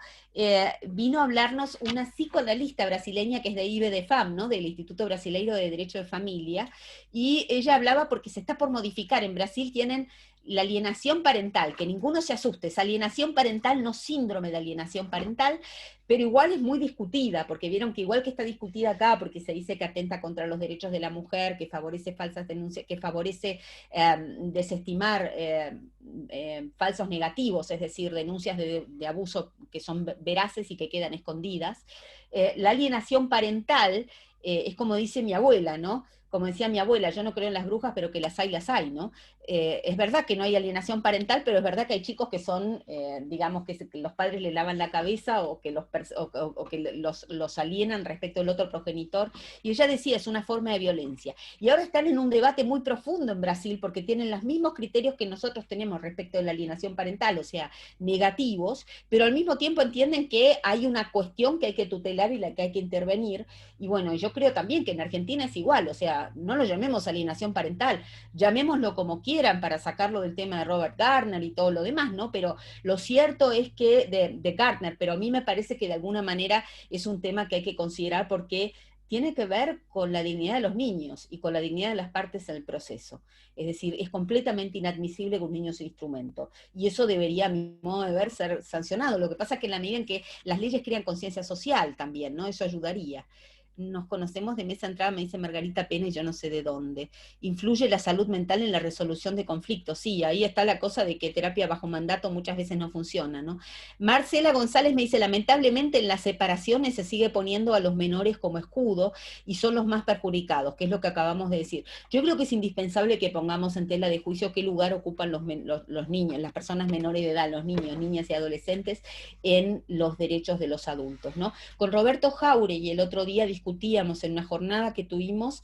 vino a hablarnos una psicoanalista brasileña que es de IBDFAM, ¿no? Del Instituto Brasileiro de Derecho de Familia, y ella hablaba porque se está por modificar. En Brasil tienen la alienación parental, que ninguno se asuste, es alienación parental, no síndrome de alienación parental, pero igual es muy discutida, porque vieron que igual que está discutida acá, porque se dice que atenta contra los derechos de la mujer, que favorece falsas denuncias, que favorece desestimar falsos negativos, es decir, denuncias de abuso que son veraces y que quedan escondidas. La alienación parental es como dice mi abuela, ¿no? Como decía mi abuela, yo no creo en las brujas, pero que las hay, ¿no? Es verdad que no hay alienación parental, pero es verdad que hay chicos que son, digamos, que los padres le lavan la cabeza o que los alienan respecto al otro progenitor. Y ella decía, es una forma de violencia. Y ahora están en un debate muy profundo en Brasil, porque tienen los mismos criterios que nosotros tenemos respecto de la alienación parental, o sea, negativos, pero al mismo tiempo entienden que hay una cuestión que hay que tutelar y la que hay que intervenir. Y bueno, yo creo también que en Argentina es igual, o sea, no lo llamemos alienación parental, llamémoslo como quieran para sacarlo del tema de Robert Gardner y todo lo demás, ¿no? Pero lo cierto es que, de Gardner, pero a mí me parece que de alguna manera es un tema que hay que considerar porque tiene que ver con la dignidad de los niños y con la dignidad de las partes en el proceso. Es decir, es completamente inadmisible que un niño sea instrumento. Y eso debería, a mi modo de ver, ser sancionado. Lo que pasa es que en la medida en que las leyes crean conciencia social también, ¿no? Eso ayudaría. Nos conocemos de mesa entrada, me dice Margarita Pena, y yo no sé de dónde. Influye la salud mental en la resolución de conflictos. Sí, ahí está la cosa de que terapia bajo mandato muchas veces no funciona, ¿no? Marcela González me dice, lamentablemente en las separaciones se sigue poniendo a los menores como escudo y son los más perjudicados, que es lo que acabamos de decir. Yo creo que es indispensable que pongamos en tela de juicio qué lugar ocupan los niños, las personas menores de edad, los niños, niñas y adolescentes en los derechos de los adultos, ¿no? Con Roberto Jauregui el otro día discutíamos en una jornada que tuvimos,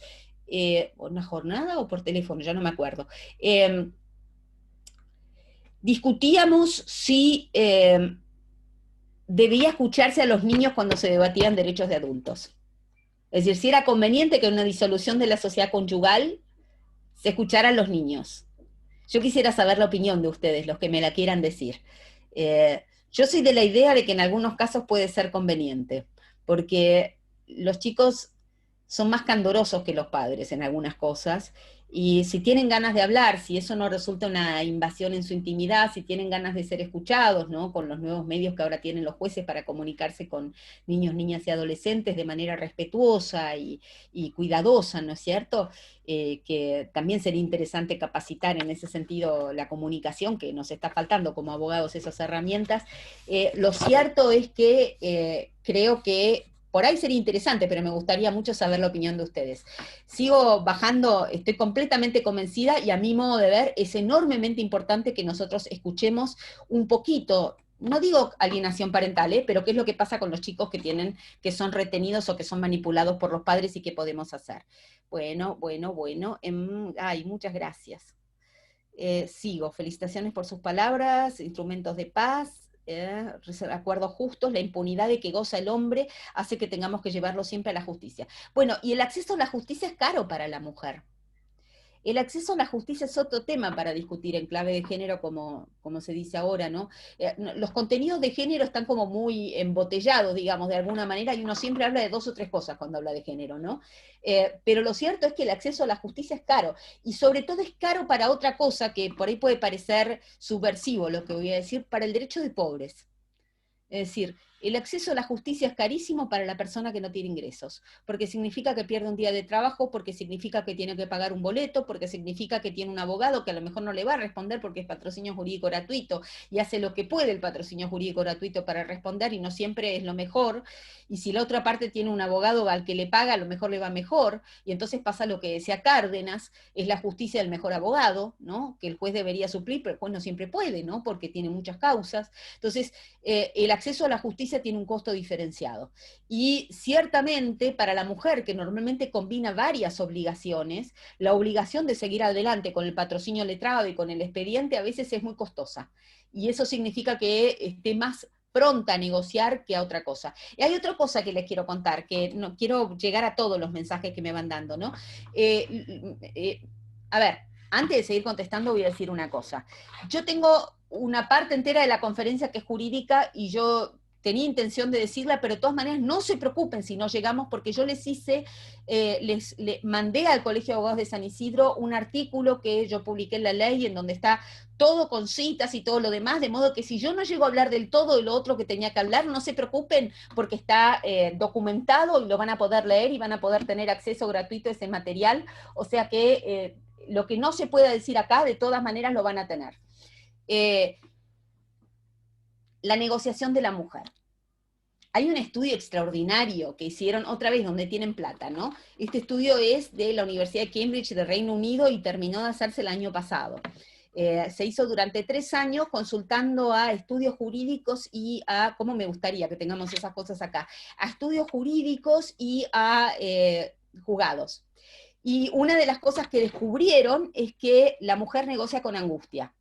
¿una jornada o por teléfono? Ya no me acuerdo. Discutíamos si debía escucharse a los niños cuando se debatían derechos de adultos. Es decir, si era conveniente que en una disolución de la sociedad conyugal se escucharan los niños. Yo quisiera saber la opinión de ustedes, los que me la quieran decir. Yo soy de la idea de que en algunos casos puede ser conveniente, porque los chicos son más candorosos que los padres en algunas cosas, y si tienen ganas de hablar, si eso no resulta una invasión en su intimidad, si tienen ganas de ser escuchados, ¿no? Con los nuevos medios que ahora tienen los jueces para comunicarse con niños, niñas y adolescentes de manera respetuosa y cuidadosa, ¿no es cierto? Que también sería interesante capacitar en ese sentido la comunicación, que nos está faltando como abogados esas herramientas. Lo cierto es que creo que por ahí sería interesante, pero me gustaría mucho saber la opinión de ustedes. Sigo bajando, estoy completamente convencida y a mi modo de ver es enormemente importante que nosotros escuchemos un poquito, no digo alienación parental, pero qué es lo que pasa con los chicos que son retenidos o que son manipulados por los padres y qué podemos hacer. Bueno, ay, muchas gracias. Sigo, felicitaciones por sus palabras, instrumentos de paz, acuerdos justos, la impunidad de que goza el hombre hace que tengamos que llevarlo siempre a la justicia. Bueno, y el acceso a la justicia es caro para la mujer. El acceso a la justicia es otro tema para discutir en clave de género, como se dice ahora, ¿no? Los contenidos de género están como muy embotellados, digamos, de alguna manera, y uno siempre habla de 2 o 3 cosas cuando habla de género, ¿no? Pero lo cierto es que el acceso a la justicia es caro, y sobre todo es caro para otra cosa que por ahí puede parecer subversivo, lo que voy a decir, para el derecho de pobres. Es decir, el acceso a la justicia es carísimo para la persona que no tiene ingresos, porque significa que pierde un día de trabajo, porque significa que tiene que pagar un boleto, porque significa que tiene un abogado que a lo mejor no le va a responder porque es patrocinio jurídico gratuito, y hace lo que puede el patrocinio jurídico gratuito para responder, y no siempre es lo mejor, y si la otra parte tiene un abogado al que le paga, a lo mejor le va mejor, y entonces pasa lo que decía Cárdenas, es la justicia del mejor abogado, ¿no? Que el juez debería suplir, pero el juez no siempre puede, ¿no? Porque tiene muchas causas. Entonces, el acceso a la justicia tiene un costo diferenciado. Y ciertamente para la mujer, que normalmente combina varias obligaciones, la obligación de seguir adelante con el patrocinio letrado y con el expediente a veces es muy costosa. Y eso significa que esté más pronta a negociar que a otra cosa. Y hay otra cosa que les quiero contar, que no quiero llegar a todos los mensajes que me van dando, ¿no? A ver, antes de seguir contestando voy a decir una cosa. Yo tengo una parte entera de la conferencia que es jurídica y yo tenía intención de decirla, pero de todas maneras no se preocupen si no llegamos, porque yo les mandé al Colegio de Abogados de San Isidro un artículo que yo publiqué en La Ley, en donde está todo con citas y todo lo demás, de modo que si yo no llego a hablar del todo y lo otro que tenía que hablar, no se preocupen, porque está documentado y lo van a poder leer y van a poder tener acceso gratuito a ese material, o sea que lo que no se pueda decir acá, de todas maneras lo van a tener. La negociación de la mujer. Hay un estudio extraordinario que hicieron otra vez donde tienen plata, ¿no? Este estudio es de la Universidad de Cambridge de Reino Unido y terminó de hacerse el año pasado. Se hizo durante 3 años consultando a estudios jurídicos y a, ¿cómo me gustaría que tengamos esas cosas acá? A estudios jurídicos y a juzgados. Y una de las cosas que descubrieron es que la mujer negocia con angustia.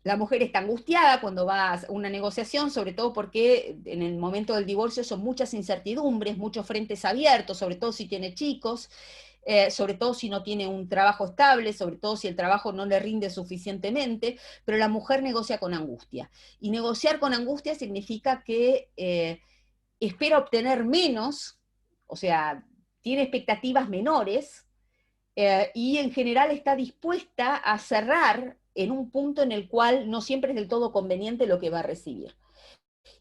La mujer está angustiada cuando va a una negociación, sobre todo porque en el momento del divorcio son muchas incertidumbres, muchos frentes abiertos, sobre todo si tiene chicos, sobre todo si no tiene un trabajo estable, sobre todo si el trabajo no le rinde suficientemente, pero la mujer negocia con angustia. Y negociar con angustia significa que espera obtener menos, o sea, tiene expectativas menores, y en general está dispuesta a cerrar en un punto en el cual no siempre es del todo conveniente lo que va a recibir.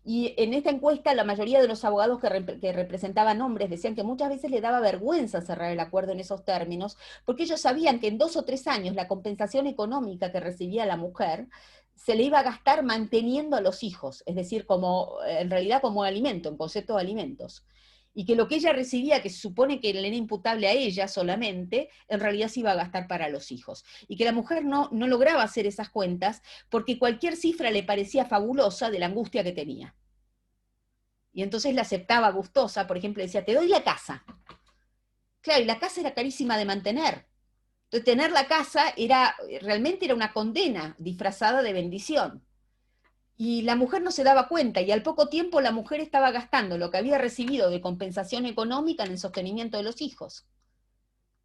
Y en esta encuesta la mayoría de los abogados que representaban hombres decían que muchas veces le daba vergüenza cerrar el acuerdo en esos términos, porque ellos sabían que en 2 o 3 años la compensación económica que recibía la mujer se le iba a gastar manteniendo a los hijos, es decir, como, en realidad como alimento, en concepto de alimentos. Y que lo que ella recibía, que se supone que le era imputable a ella solamente, en realidad se iba a gastar para los hijos. Y que la mujer no lograba hacer esas cuentas porque cualquier cifra le parecía fabulosa de la angustia que tenía. Y entonces la aceptaba gustosa, por ejemplo, decía, te doy la casa. Claro, y la casa era carísima de mantener. Entonces tener la casa realmente era una condena disfrazada de bendición. Y la mujer no se daba cuenta, y al poco tiempo la mujer estaba gastando lo que había recibido de compensación económica en el sostenimiento de los hijos.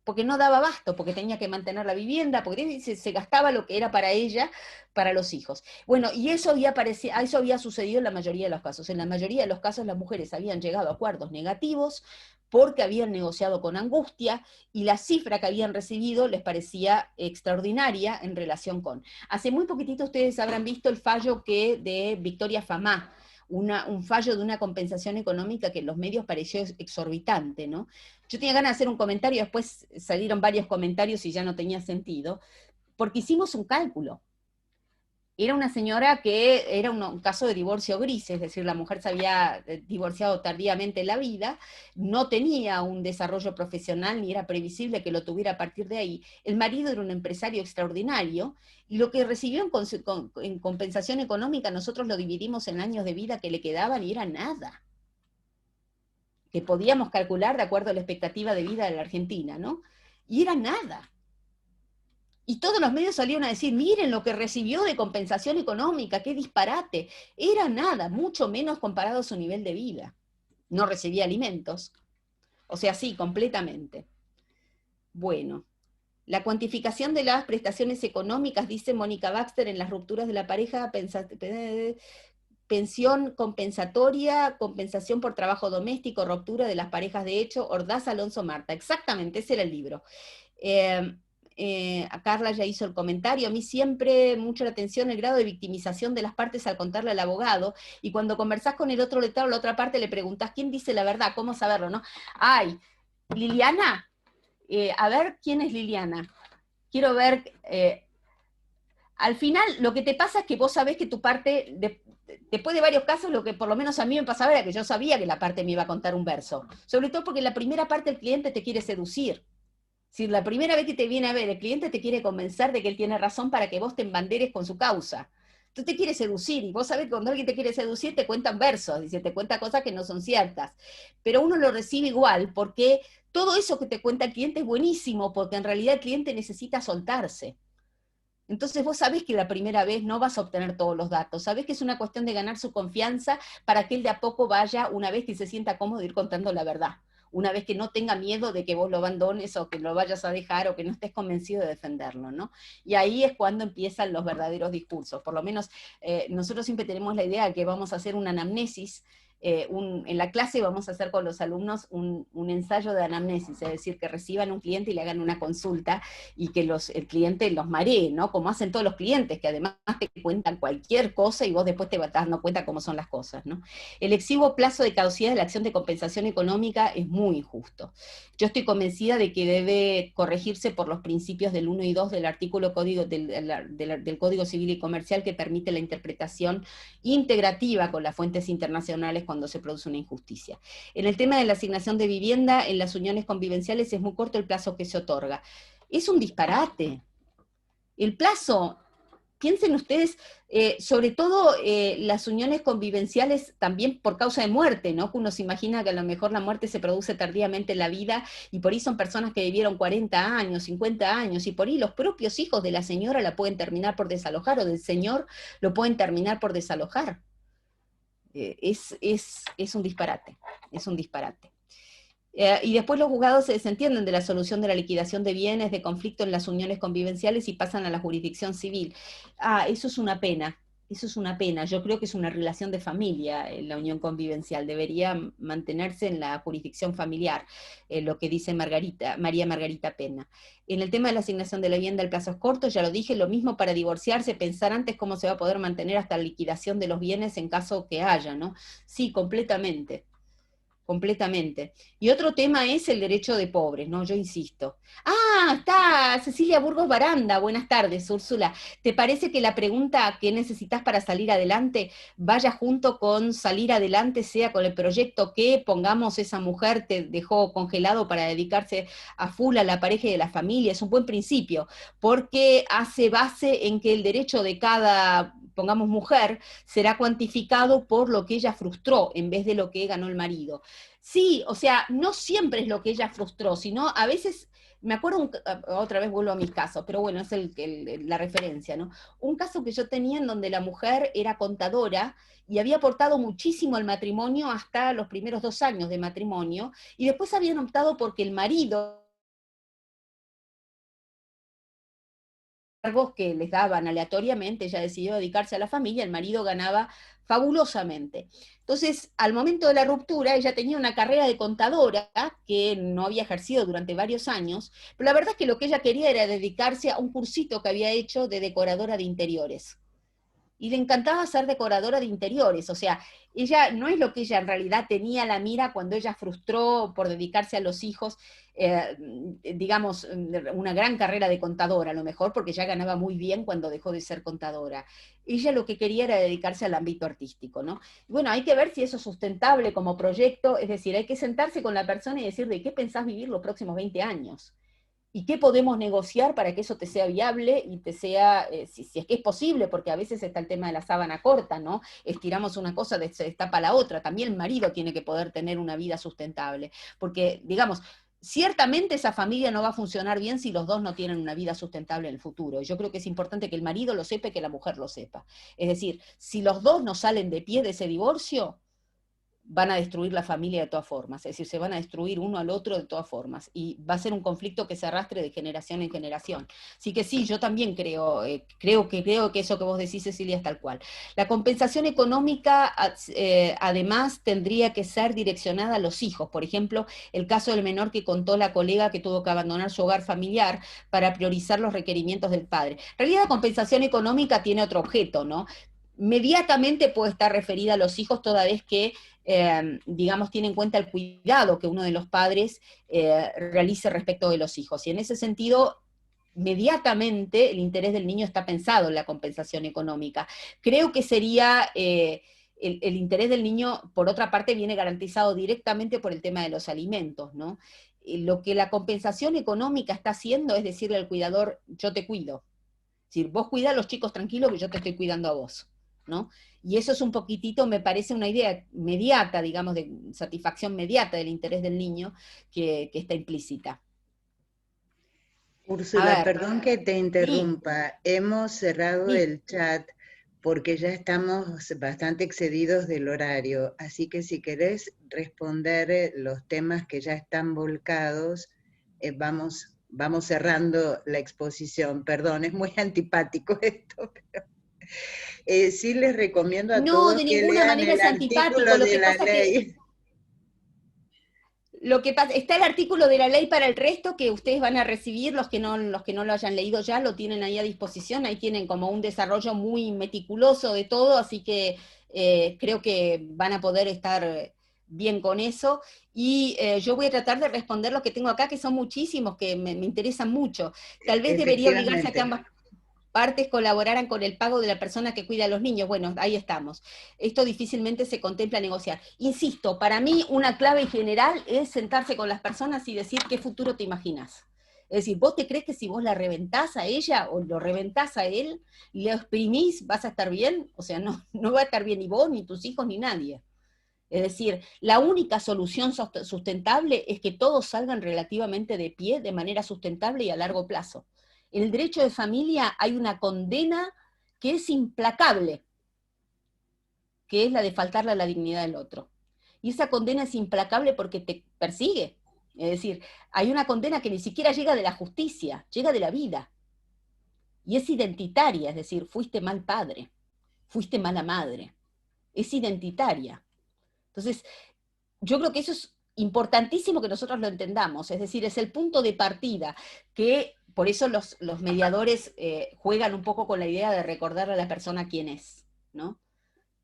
Porque no daba abasto, porque tenía que mantener la vivienda, porque se gastaba lo que era para ella, para los hijos. Bueno, y eso había sucedido en la mayoría de los casos. En la mayoría de los casos las mujeres habían llegado a acuerdos negativos porque habían negociado con angustia y la cifra que habían recibido les parecía extraordinaria en relación con. Hace muy poquitito ustedes habrán visto el fallo de Victoria Famá, un fallo de una compensación económica que en los medios pareció exorbitante, ¿no? Yo tenía ganas de hacer un comentario, después salieron varios comentarios y ya no tenía sentido, porque hicimos un cálculo. Era una señora que era un caso de divorcio gris, es decir, la mujer se había divorciado tardíamente en la vida, no tenía un desarrollo profesional ni era previsible que lo tuviera a partir de ahí. El marido era un empresario extraordinario y lo que recibió en compensación económica nosotros lo dividimos en años de vida que le quedaban y era nada, que podíamos calcular de acuerdo a la expectativa de vida de la Argentina, ¿no? Y era nada. Y todos los medios salieron a decir, miren lo que recibió de compensación económica, qué disparate. Era nada, mucho menos comparado a su nivel de vida. No recibía alimentos. O sea, sí, completamente. Bueno, la cuantificación de las prestaciones económicas, dice Mónica Baxter, en las rupturas de la pareja, pensión compensatoria, compensación por trabajo doméstico, ruptura de las parejas de hecho, Ordaz, Alonso, Marta. Exactamente, ese era el libro. A Carla ya hizo el comentario, a mí siempre mucho la atención el grado de victimización de las partes al contarle al abogado, y cuando conversás con el otro letrado, la otra parte le preguntás, ¿quién dice la verdad? ¿Cómo saberlo, no? Ay, Liliana, a ver, ¿quién es Liliana? Quiero ver, al final lo que te pasa es que vos sabés que tu parte, después de varios casos, lo que por lo menos a mí me pasaba era que yo sabía que la parte me iba a contar un verso, sobre todo porque la primera parte el cliente te quiere seducir. Si la primera vez que te viene a ver, el cliente te quiere convencer de que él tiene razón para que vos te embanderes con su causa. Tú te quieres seducir, y vos sabés que cuando alguien te quiere seducir te cuentan versos, dice, te cuenta cosas que no son ciertas. Pero uno lo recibe igual, porque todo eso que te cuenta el cliente es buenísimo, porque en realidad el cliente necesita soltarse. Entonces vos sabés que la primera vez no vas a obtener todos los datos, sabés que es una cuestión de ganar su confianza para que él de a poco vaya, una vez que se sienta cómodo, ir contando la verdad. Una vez que no tenga miedo de que vos lo abandones o que lo vayas a dejar o que no estés convencido de defenderlo, ¿no? Y ahí es cuando empiezan los verdaderos discursos. Por lo menos nosotros siempre tenemos la idea de que vamos a hacer una anamnesis, en la clase vamos a hacer con los alumnos un ensayo de anamnesis, es decir, que reciban un cliente y le hagan una consulta y que el cliente los maree, ¿no? Como hacen todos los clientes, que además te cuentan cualquier cosa y vos después te vas dando cuenta cómo son las cosas, ¿no? El exiguo plazo de caducidad de la acción de compensación económica es muy injusto. Yo estoy convencida de que debe corregirse por los principios del 1 y 2 del artículo del Código Civil y Comercial, que permite la interpretación integrativa con las fuentes internacionales cuando se produce una injusticia. En el tema de la asignación de vivienda, en las uniones convivenciales es muy corto el plazo que se otorga. Es un disparate. El plazo piensen ustedes, sobre todo las uniones convivenciales también por causa de muerte, ¿no? Que uno se imagina que a lo mejor la muerte se produce tardíamente en la vida, y por ahí son personas que vivieron 40 años, 50 años, y por ahí los propios hijos de la señora la pueden terminar por desalojar, o del señor lo pueden terminar por desalojar. Es un disparate, es un disparate. Y después los juzgados se desentienden de la solución de la liquidación de bienes, de conflicto en las uniones convivenciales y pasan a la jurisdicción civil. Eso es una pena, eso es una pena. Yo creo que es una relación de familia la unión convivencial, debería mantenerse en la jurisdicción familiar, lo que dice María Margarita Pena. En el tema de la asignación de la vivienda en plazos cortos, ya lo dije, lo mismo para divorciarse, pensar antes cómo se va a poder mantener hasta la liquidación de los bienes en caso que haya, ¿no? Sí, completamente. Completamente. Y otro tema es el derecho de pobres, ¿no? Yo insisto. Está Cecilia Burgos Baranda. Buenas tardes, Úrsula. ¿Te parece que la pregunta ¿qué necesitas para salir adelante vaya junto con salir adelante, sea con el proyecto que, pongamos, esa mujer te dejó congelado para dedicarse a full a la pareja y de la familia? Es un buen principio, porque hace base en que el derecho de cada, pongamos, mujer, será cuantificado por lo que ella frustró en vez de lo que ganó el marido. Sí, o sea, no siempre es lo que ella frustró, sino a veces, me acuerdo, otra vez vuelvo a mis casos, pero bueno, es la referencia, ¿no? Un caso que yo tenía en donde la mujer era contadora y había aportado muchísimo al matrimonio hasta los primeros 2 años de matrimonio, y después habían optado porque el marido, cargos que les daban aleatoriamente, ella decidió dedicarse a la familia, el marido ganaba fabulosamente. Entonces, al momento de la ruptura, ella tenía una carrera de contadora que no había ejercido durante varios años, pero la verdad es que lo que ella quería era dedicarse a un cursito que había hecho de decoradora de interiores. Y le encantaba ser decoradora de interiores, o sea, ella no es lo que ella en realidad tenía a la mira cuando ella frustró por dedicarse a los hijos, digamos, una gran carrera de contadora, a lo mejor porque ya ganaba muy bien cuando dejó de ser contadora. Ella lo que quería era dedicarse al ámbito artístico, ¿no? Bueno, hay que ver si eso es sustentable como proyecto, es decir, hay que sentarse con la persona y decir de qué pensás vivir los próximos 20 años. ¿Y qué podemos negociar para que eso te sea viable y te sea, si es que es posible, porque a veces está el tema de la sábana corta, ¿no? Estiramos una cosa, se destapa la otra. También el marido tiene que poder tener una vida sustentable, porque, digamos, ciertamente esa familia no va a funcionar bien si los dos no tienen una vida sustentable en el futuro. Yo creo que es importante que el marido lo sepa y que la mujer lo sepa. Es decir, si los dos no salen de pie de ese divorcio, van a destruir la familia de todas formas, es decir, se van a destruir uno al otro de todas formas, y va a ser un conflicto que se arrastre de generación en generación. Así que sí, yo también creo que eso que vos decís, Cecilia, es tal cual. La compensación económica, además, tendría que ser direccionada a los hijos. Por ejemplo, el caso del menor que contó la colega que tuvo que abandonar su hogar familiar para priorizar los requerimientos del padre. En realidad, la compensación económica tiene otro objeto, ¿no? Mediatamente puede estar referida a los hijos toda vez que, digamos, tiene en cuenta el cuidado que uno de los padres realice respecto de los hijos. Y en ese sentido, mediatamente el interés del niño está pensado en la compensación económica. Creo que sería, el interés del niño, por otra parte, viene garantizado directamente por el tema de los alimentos, ¿no? Lo que la compensación económica está haciendo es decirle al cuidador, yo te cuido. Es decir, vos cuidá a los chicos tranquilos que yo te estoy cuidando a vos, ¿no? Y eso es un poquitito, me parece una idea mediata, digamos, de satisfacción mediata del interés del niño que está implícita. Úrsula, perdón que te interrumpa. Sí. Hemos cerrado Sí. el chat porque ya estamos bastante excedidos del horario, así que si querés responder los temas que ya están volcados, vamos cerrando la exposición. Perdón, es muy antipático esto, pero sí les recomiendo a todos de que ninguna lean manera el es antipático, artículo lo de que la pasa ley. Lo que pasa, está el artículo de la ley para el resto que ustedes van a recibir, los que no lo hayan leído ya, lo tienen ahí a disposición, ahí tienen como un desarrollo muy meticuloso de todo, así que creo que van a poder estar bien con eso, y yo voy a tratar de responder lo que tengo acá, que son muchísimos, que me interesan mucho. Tal vez debería obligarse a que ambas partes colaboraran con el pago de la persona que cuida a los niños. Bueno, ahí estamos. Esto difícilmente se contempla negociar. Insisto, para mí una clave general es sentarse con las personas y decir qué futuro te imaginas. Es decir, ¿vos te crees que si vos la reventás a ella o lo reventás a él, y le exprimís, vas a estar bien? O sea, no va a estar bien ni vos, ni tus hijos, ni nadie. Es decir, la única solución sustentable es que todos salgan relativamente de pie de manera sustentable y a largo plazo. En el derecho de familia hay una condena que es implacable, que es la de faltarle a la dignidad del otro. Y esa condena es implacable porque te persigue. Es decir, hay una condena que ni siquiera llega de la justicia, llega de la vida. Y es identitaria, es decir, fuiste mal padre, fuiste mala madre. Es identitaria. Entonces, yo creo que eso es importantísimo que nosotros lo entendamos, es decir, es el punto de partida, que por eso los mediadores juegan un poco con la idea de recordarle a la persona quién es, ¿no?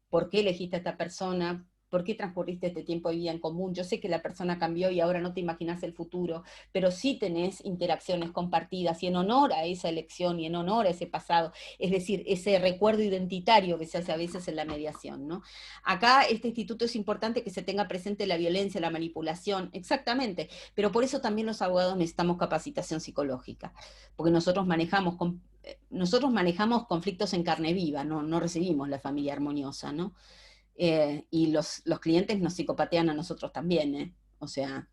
¿Por qué elegiste a esta persona? ¿Por qué transcurriste este tiempo de vida en común? Yo sé que la persona cambió y ahora no te imaginas el futuro, pero sí tenés interacciones compartidas y en honor a esa elección y en honor a ese pasado, es decir, ese recuerdo identitario que se hace a veces en la mediación, ¿no? Acá este instituto es importante que se tenga presente la violencia, la manipulación, exactamente, pero por eso también los abogados necesitamos capacitación psicológica, porque nosotros manejamos conflictos en carne viva, no recibimos la familia armoniosa, ¿no? Y los clientes nos psicopatean a nosotros también, ¿eh? O sea,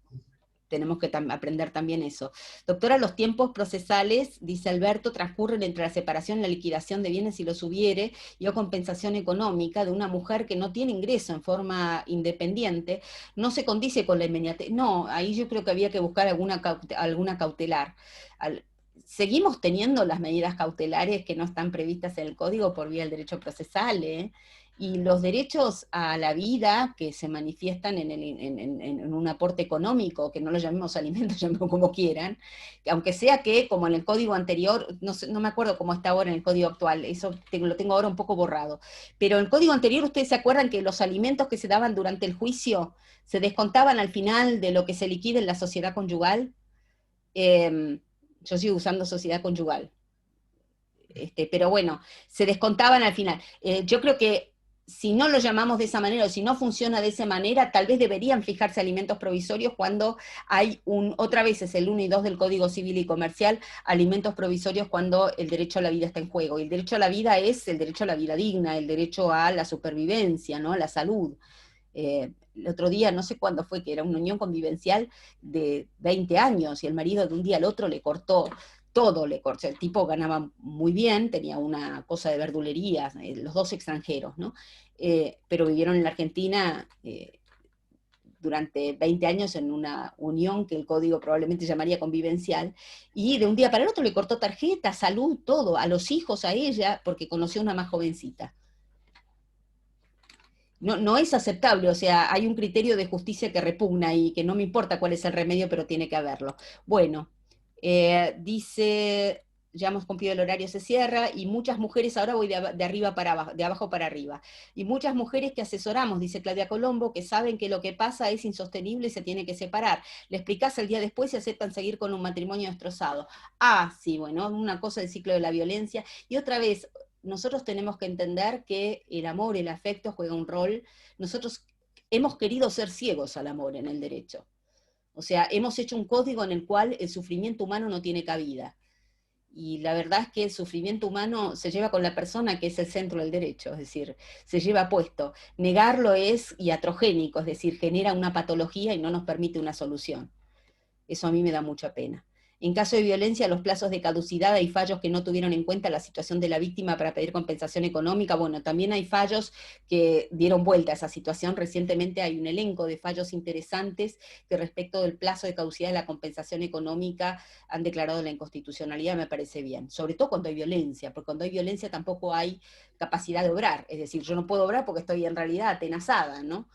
tenemos que aprender también eso. Doctora, los tiempos procesales, dice Alberto, transcurren entre la separación y la liquidación de bienes si los hubiere, y o compensación económica de una mujer que no tiene ingreso en forma independiente, no se condice con la inmediatez. No, ahí yo creo que había que buscar alguna cautelar. Seguimos teniendo las medidas cautelares que no están previstas en el Código por vía del derecho procesal, ¿eh? Y los derechos a la vida que se manifiestan en un aporte económico, que no lo llamemos alimentos, llamemos como quieran, que aunque sea que, como en el código anterior, no me acuerdo cómo está ahora en el código actual, eso lo tengo ahora un poco borrado, pero en el código anterior ustedes se acuerdan que los alimentos que se daban durante el juicio se descontaban al final de lo que se liquida en la sociedad conyugal. Yo sigo usando sociedad conyugal, pero bueno, se descontaban al final. Yo creo que si no lo llamamos de esa manera o si no funciona de esa manera, tal vez deberían fijarse alimentos provisorios cuando hay otra vez es el 1 y 2 del Código Civil y Comercial, alimentos provisorios cuando el derecho a la vida está en juego. Y el derecho a la vida es el derecho a la vida digna, el derecho a la supervivencia, ¿no? A la salud. El otro día, no sé cuándo fue, que era una unión convivencial de 20 años y el marido de un día al otro le cortó todo, le cortó. El tipo ganaba muy bien, tenía una cosa de verdulería, los dos extranjeros, ¿no? Pero vivieron en la Argentina durante 20 años en una unión que el código probablemente llamaría convivencial, y de un día para el otro le cortó tarjeta, salud, todo, a los hijos, a ella, porque conoció una más jovencita. No es aceptable, o sea, hay un criterio de justicia que repugna y que no me importa cuál es el remedio, pero tiene que haberlo. Bueno, dice, ya hemos cumplido el horario, se cierra, y muchas mujeres, ahora voy de arriba para abajo, de abajo para arriba, y muchas mujeres que asesoramos, dice Claudia Colombo, que saben que lo que pasa es insostenible y se tiene que separar. Le explicás el día después y aceptan seguir con un matrimonio destrozado. Ah, sí, bueno, una cosa del ciclo de la violencia, y otra vez, nosotros tenemos que entender que el amor, el afecto juega un rol. Nosotros hemos querido ser ciegos al amor en el derecho. O sea, hemos hecho un código en el cual el sufrimiento humano no tiene cabida. Y la verdad es que el sufrimiento humano se lleva con la persona, que es el centro del derecho, es decir, se lleva puesto. Negarlo es iatrogénico, es decir, genera una patología y no nos permite una solución. Eso a mí me da mucha pena. En caso de violencia, los plazos de caducidad, hay fallos que no tuvieron en cuenta la situación de la víctima para pedir compensación económica. Bueno, también hay fallos que dieron vuelta a esa situación. Recientemente hay un elenco de fallos interesantes que respecto del plazo de caducidad de la compensación económica han declarado la inconstitucionalidad, me parece bien. Sobre todo cuando hay violencia, porque cuando hay violencia tampoco hay capacidad de obrar. Es decir, yo no puedo obrar porque estoy en realidad atenazada, ¿no?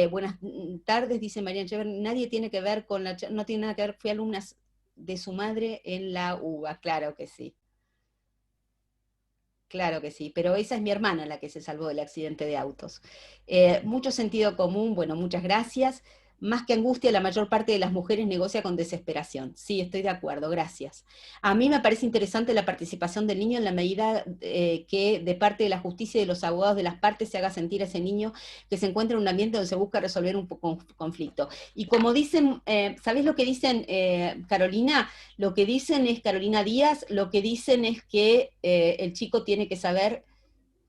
Buenas tardes, dice María Echever, nadie tiene que ver con no tiene nada que ver, fui alumna de su madre en la UBA, claro que sí. Claro que sí, pero esa es mi hermana la que se salvó del accidente de autos. Mucho sentido común, bueno, muchas gracias. Más que angustia, la mayor parte de las mujeres negocia con desesperación. Sí, estoy de acuerdo, gracias. A mí me parece interesante la participación del niño en la medida que de parte de la justicia y de los abogados de las partes se haga sentir a ese niño que se encuentra en un ambiente donde se busca resolver un conflicto. Y como dicen, ¿sabés lo que dicen, Carolina? Lo que dicen es, Carolina Díaz, lo que dicen es que el chico tiene que saber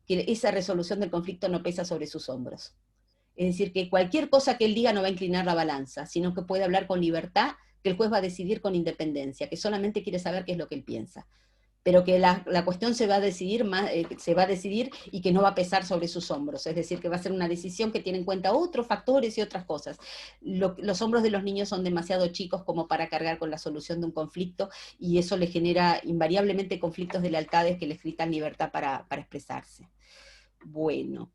que esa resolución del conflicto no pesa sobre sus hombros. Es decir, que cualquier cosa que él diga no va a inclinar la balanza, sino que puede hablar con libertad, que el juez va a decidir con independencia, que solamente quiere saber qué es lo que él piensa. Pero que la cuestión se va a decidir y que no va a pesar sobre sus hombros. Es decir, que va a ser una decisión que tiene en cuenta otros factores y otras cosas. Los hombros de los niños son demasiado chicos como para cargar con la solución de un conflicto, y eso le genera invariablemente conflictos de lealtades que les quitan libertad para expresarse. Bueno.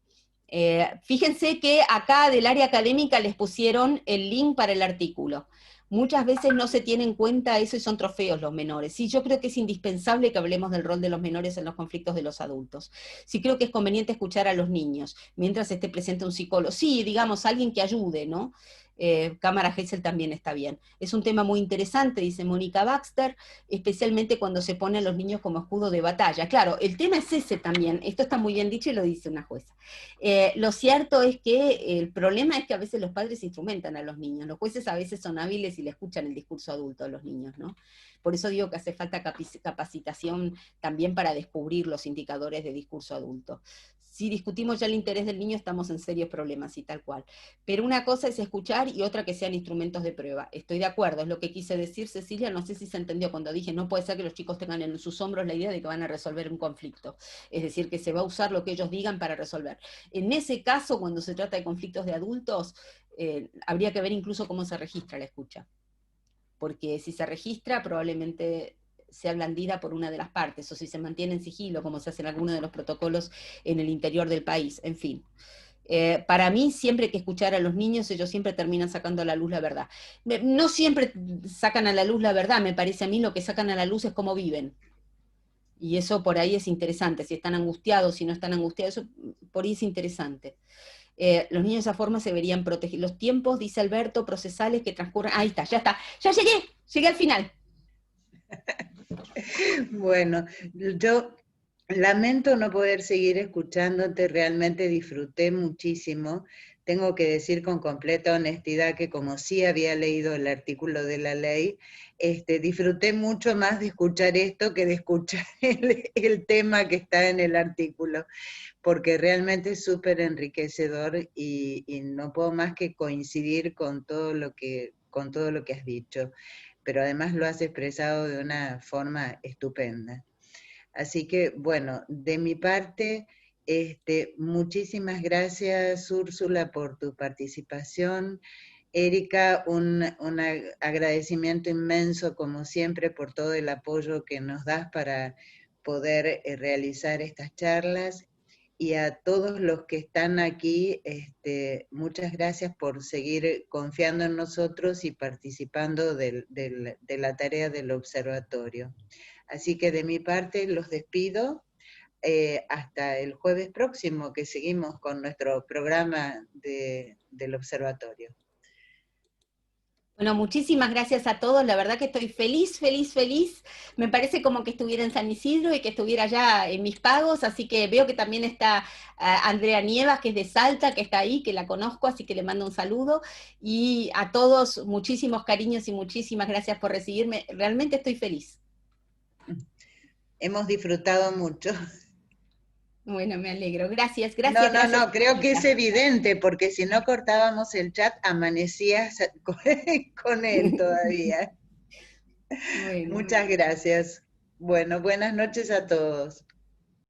Fíjense que acá del área académica les pusieron el link para el artículo. Muchas veces no se tiene en cuenta eso y son trofeos los menores. Sí, yo creo que es indispensable que hablemos del rol de los menores en los conflictos de los adultos. Sí, creo que es conveniente escuchar a los niños, mientras esté presente un psicólogo. Sí, digamos, alguien que ayude, ¿no? Cámara Gesell también está bien. Es un tema muy interesante, dice Mónica Baxter, especialmente cuando se pone a los niños como escudo de batalla. Claro, el tema es ese también, esto está muy bien dicho y lo dice una jueza. Lo cierto es que el problema es que a veces los padres instrumentan a los niños, los jueces a veces son hábiles y le escuchan el discurso adulto a los niños, ¿no? Por eso digo que hace falta capacitación también para descubrir los indicadores de discurso adulto. Si discutimos ya el interés del niño, estamos en serios problemas y tal cual. Pero una cosa es escuchar y otra que sean instrumentos de prueba. Estoy de acuerdo, es lo que quise decir, Cecilia, no sé si se entendió cuando dije, no puede ser que los chicos tengan en sus hombros la idea de que van a resolver un conflicto. Es decir, que se va a usar lo que ellos digan para resolver. En ese caso, cuando se trata de conflictos de adultos, habría que ver incluso cómo se registra la escucha. Porque si se registra, probablemente sea blandida por una de las partes, o si se mantiene en sigilo, como se hace en algunos de los protocolos en el interior del país, en fin. Para mí, siempre que escuchar a los niños, ellos siempre terminan sacando a la luz la verdad. No siempre sacan a la luz la verdad, me parece a mí, lo que sacan a la luz es cómo viven. Y eso por ahí es interesante, si están angustiados, si no están angustiados, eso por ahí es interesante. Los niños de esa forma se verían protegidos. Los tiempos, dice Alberto, procesales que transcurren... Ahí está, ya llegué al final. Bueno, yo lamento no poder seguir escuchándote, realmente disfruté muchísimo. Tengo que decir con completa honestidad que como sí había leído el artículo de la ley, disfruté mucho más de escuchar esto que de escuchar el tema que está en el artículo, porque realmente es súper enriquecedor y no puedo más que coincidir con todo lo que has dicho, pero además lo has expresado de una forma estupenda. Así que, bueno, de mi parte, muchísimas gracias, Úrsula, por tu participación. Erika, un agradecimiento inmenso, como siempre, por todo el apoyo que nos das para poder realizar estas charlas. Y a todos los que están aquí, muchas gracias por seguir confiando en nosotros y participando de la tarea del observatorio. Así que de mi parte los despido hasta el jueves próximo, que seguimos con nuestro programa del observatorio. Bueno, muchísimas gracias a todos, la verdad que estoy feliz. Me parece como que estuviera en San Isidro y que estuviera ya en mis pagos, así que veo que también está Andrea Nievas, que es de Salta, que está ahí, que la conozco, así que le mando un saludo. Y a todos, muchísimos cariños y muchísimas gracias por recibirme. Realmente estoy feliz. Hemos disfrutado mucho. Bueno, me alegro. Gracias. No, creo que es evidente, porque si no cortábamos el chat, amanecías con él todavía. Bueno. Muchas gracias. Bueno, buenas noches a todos.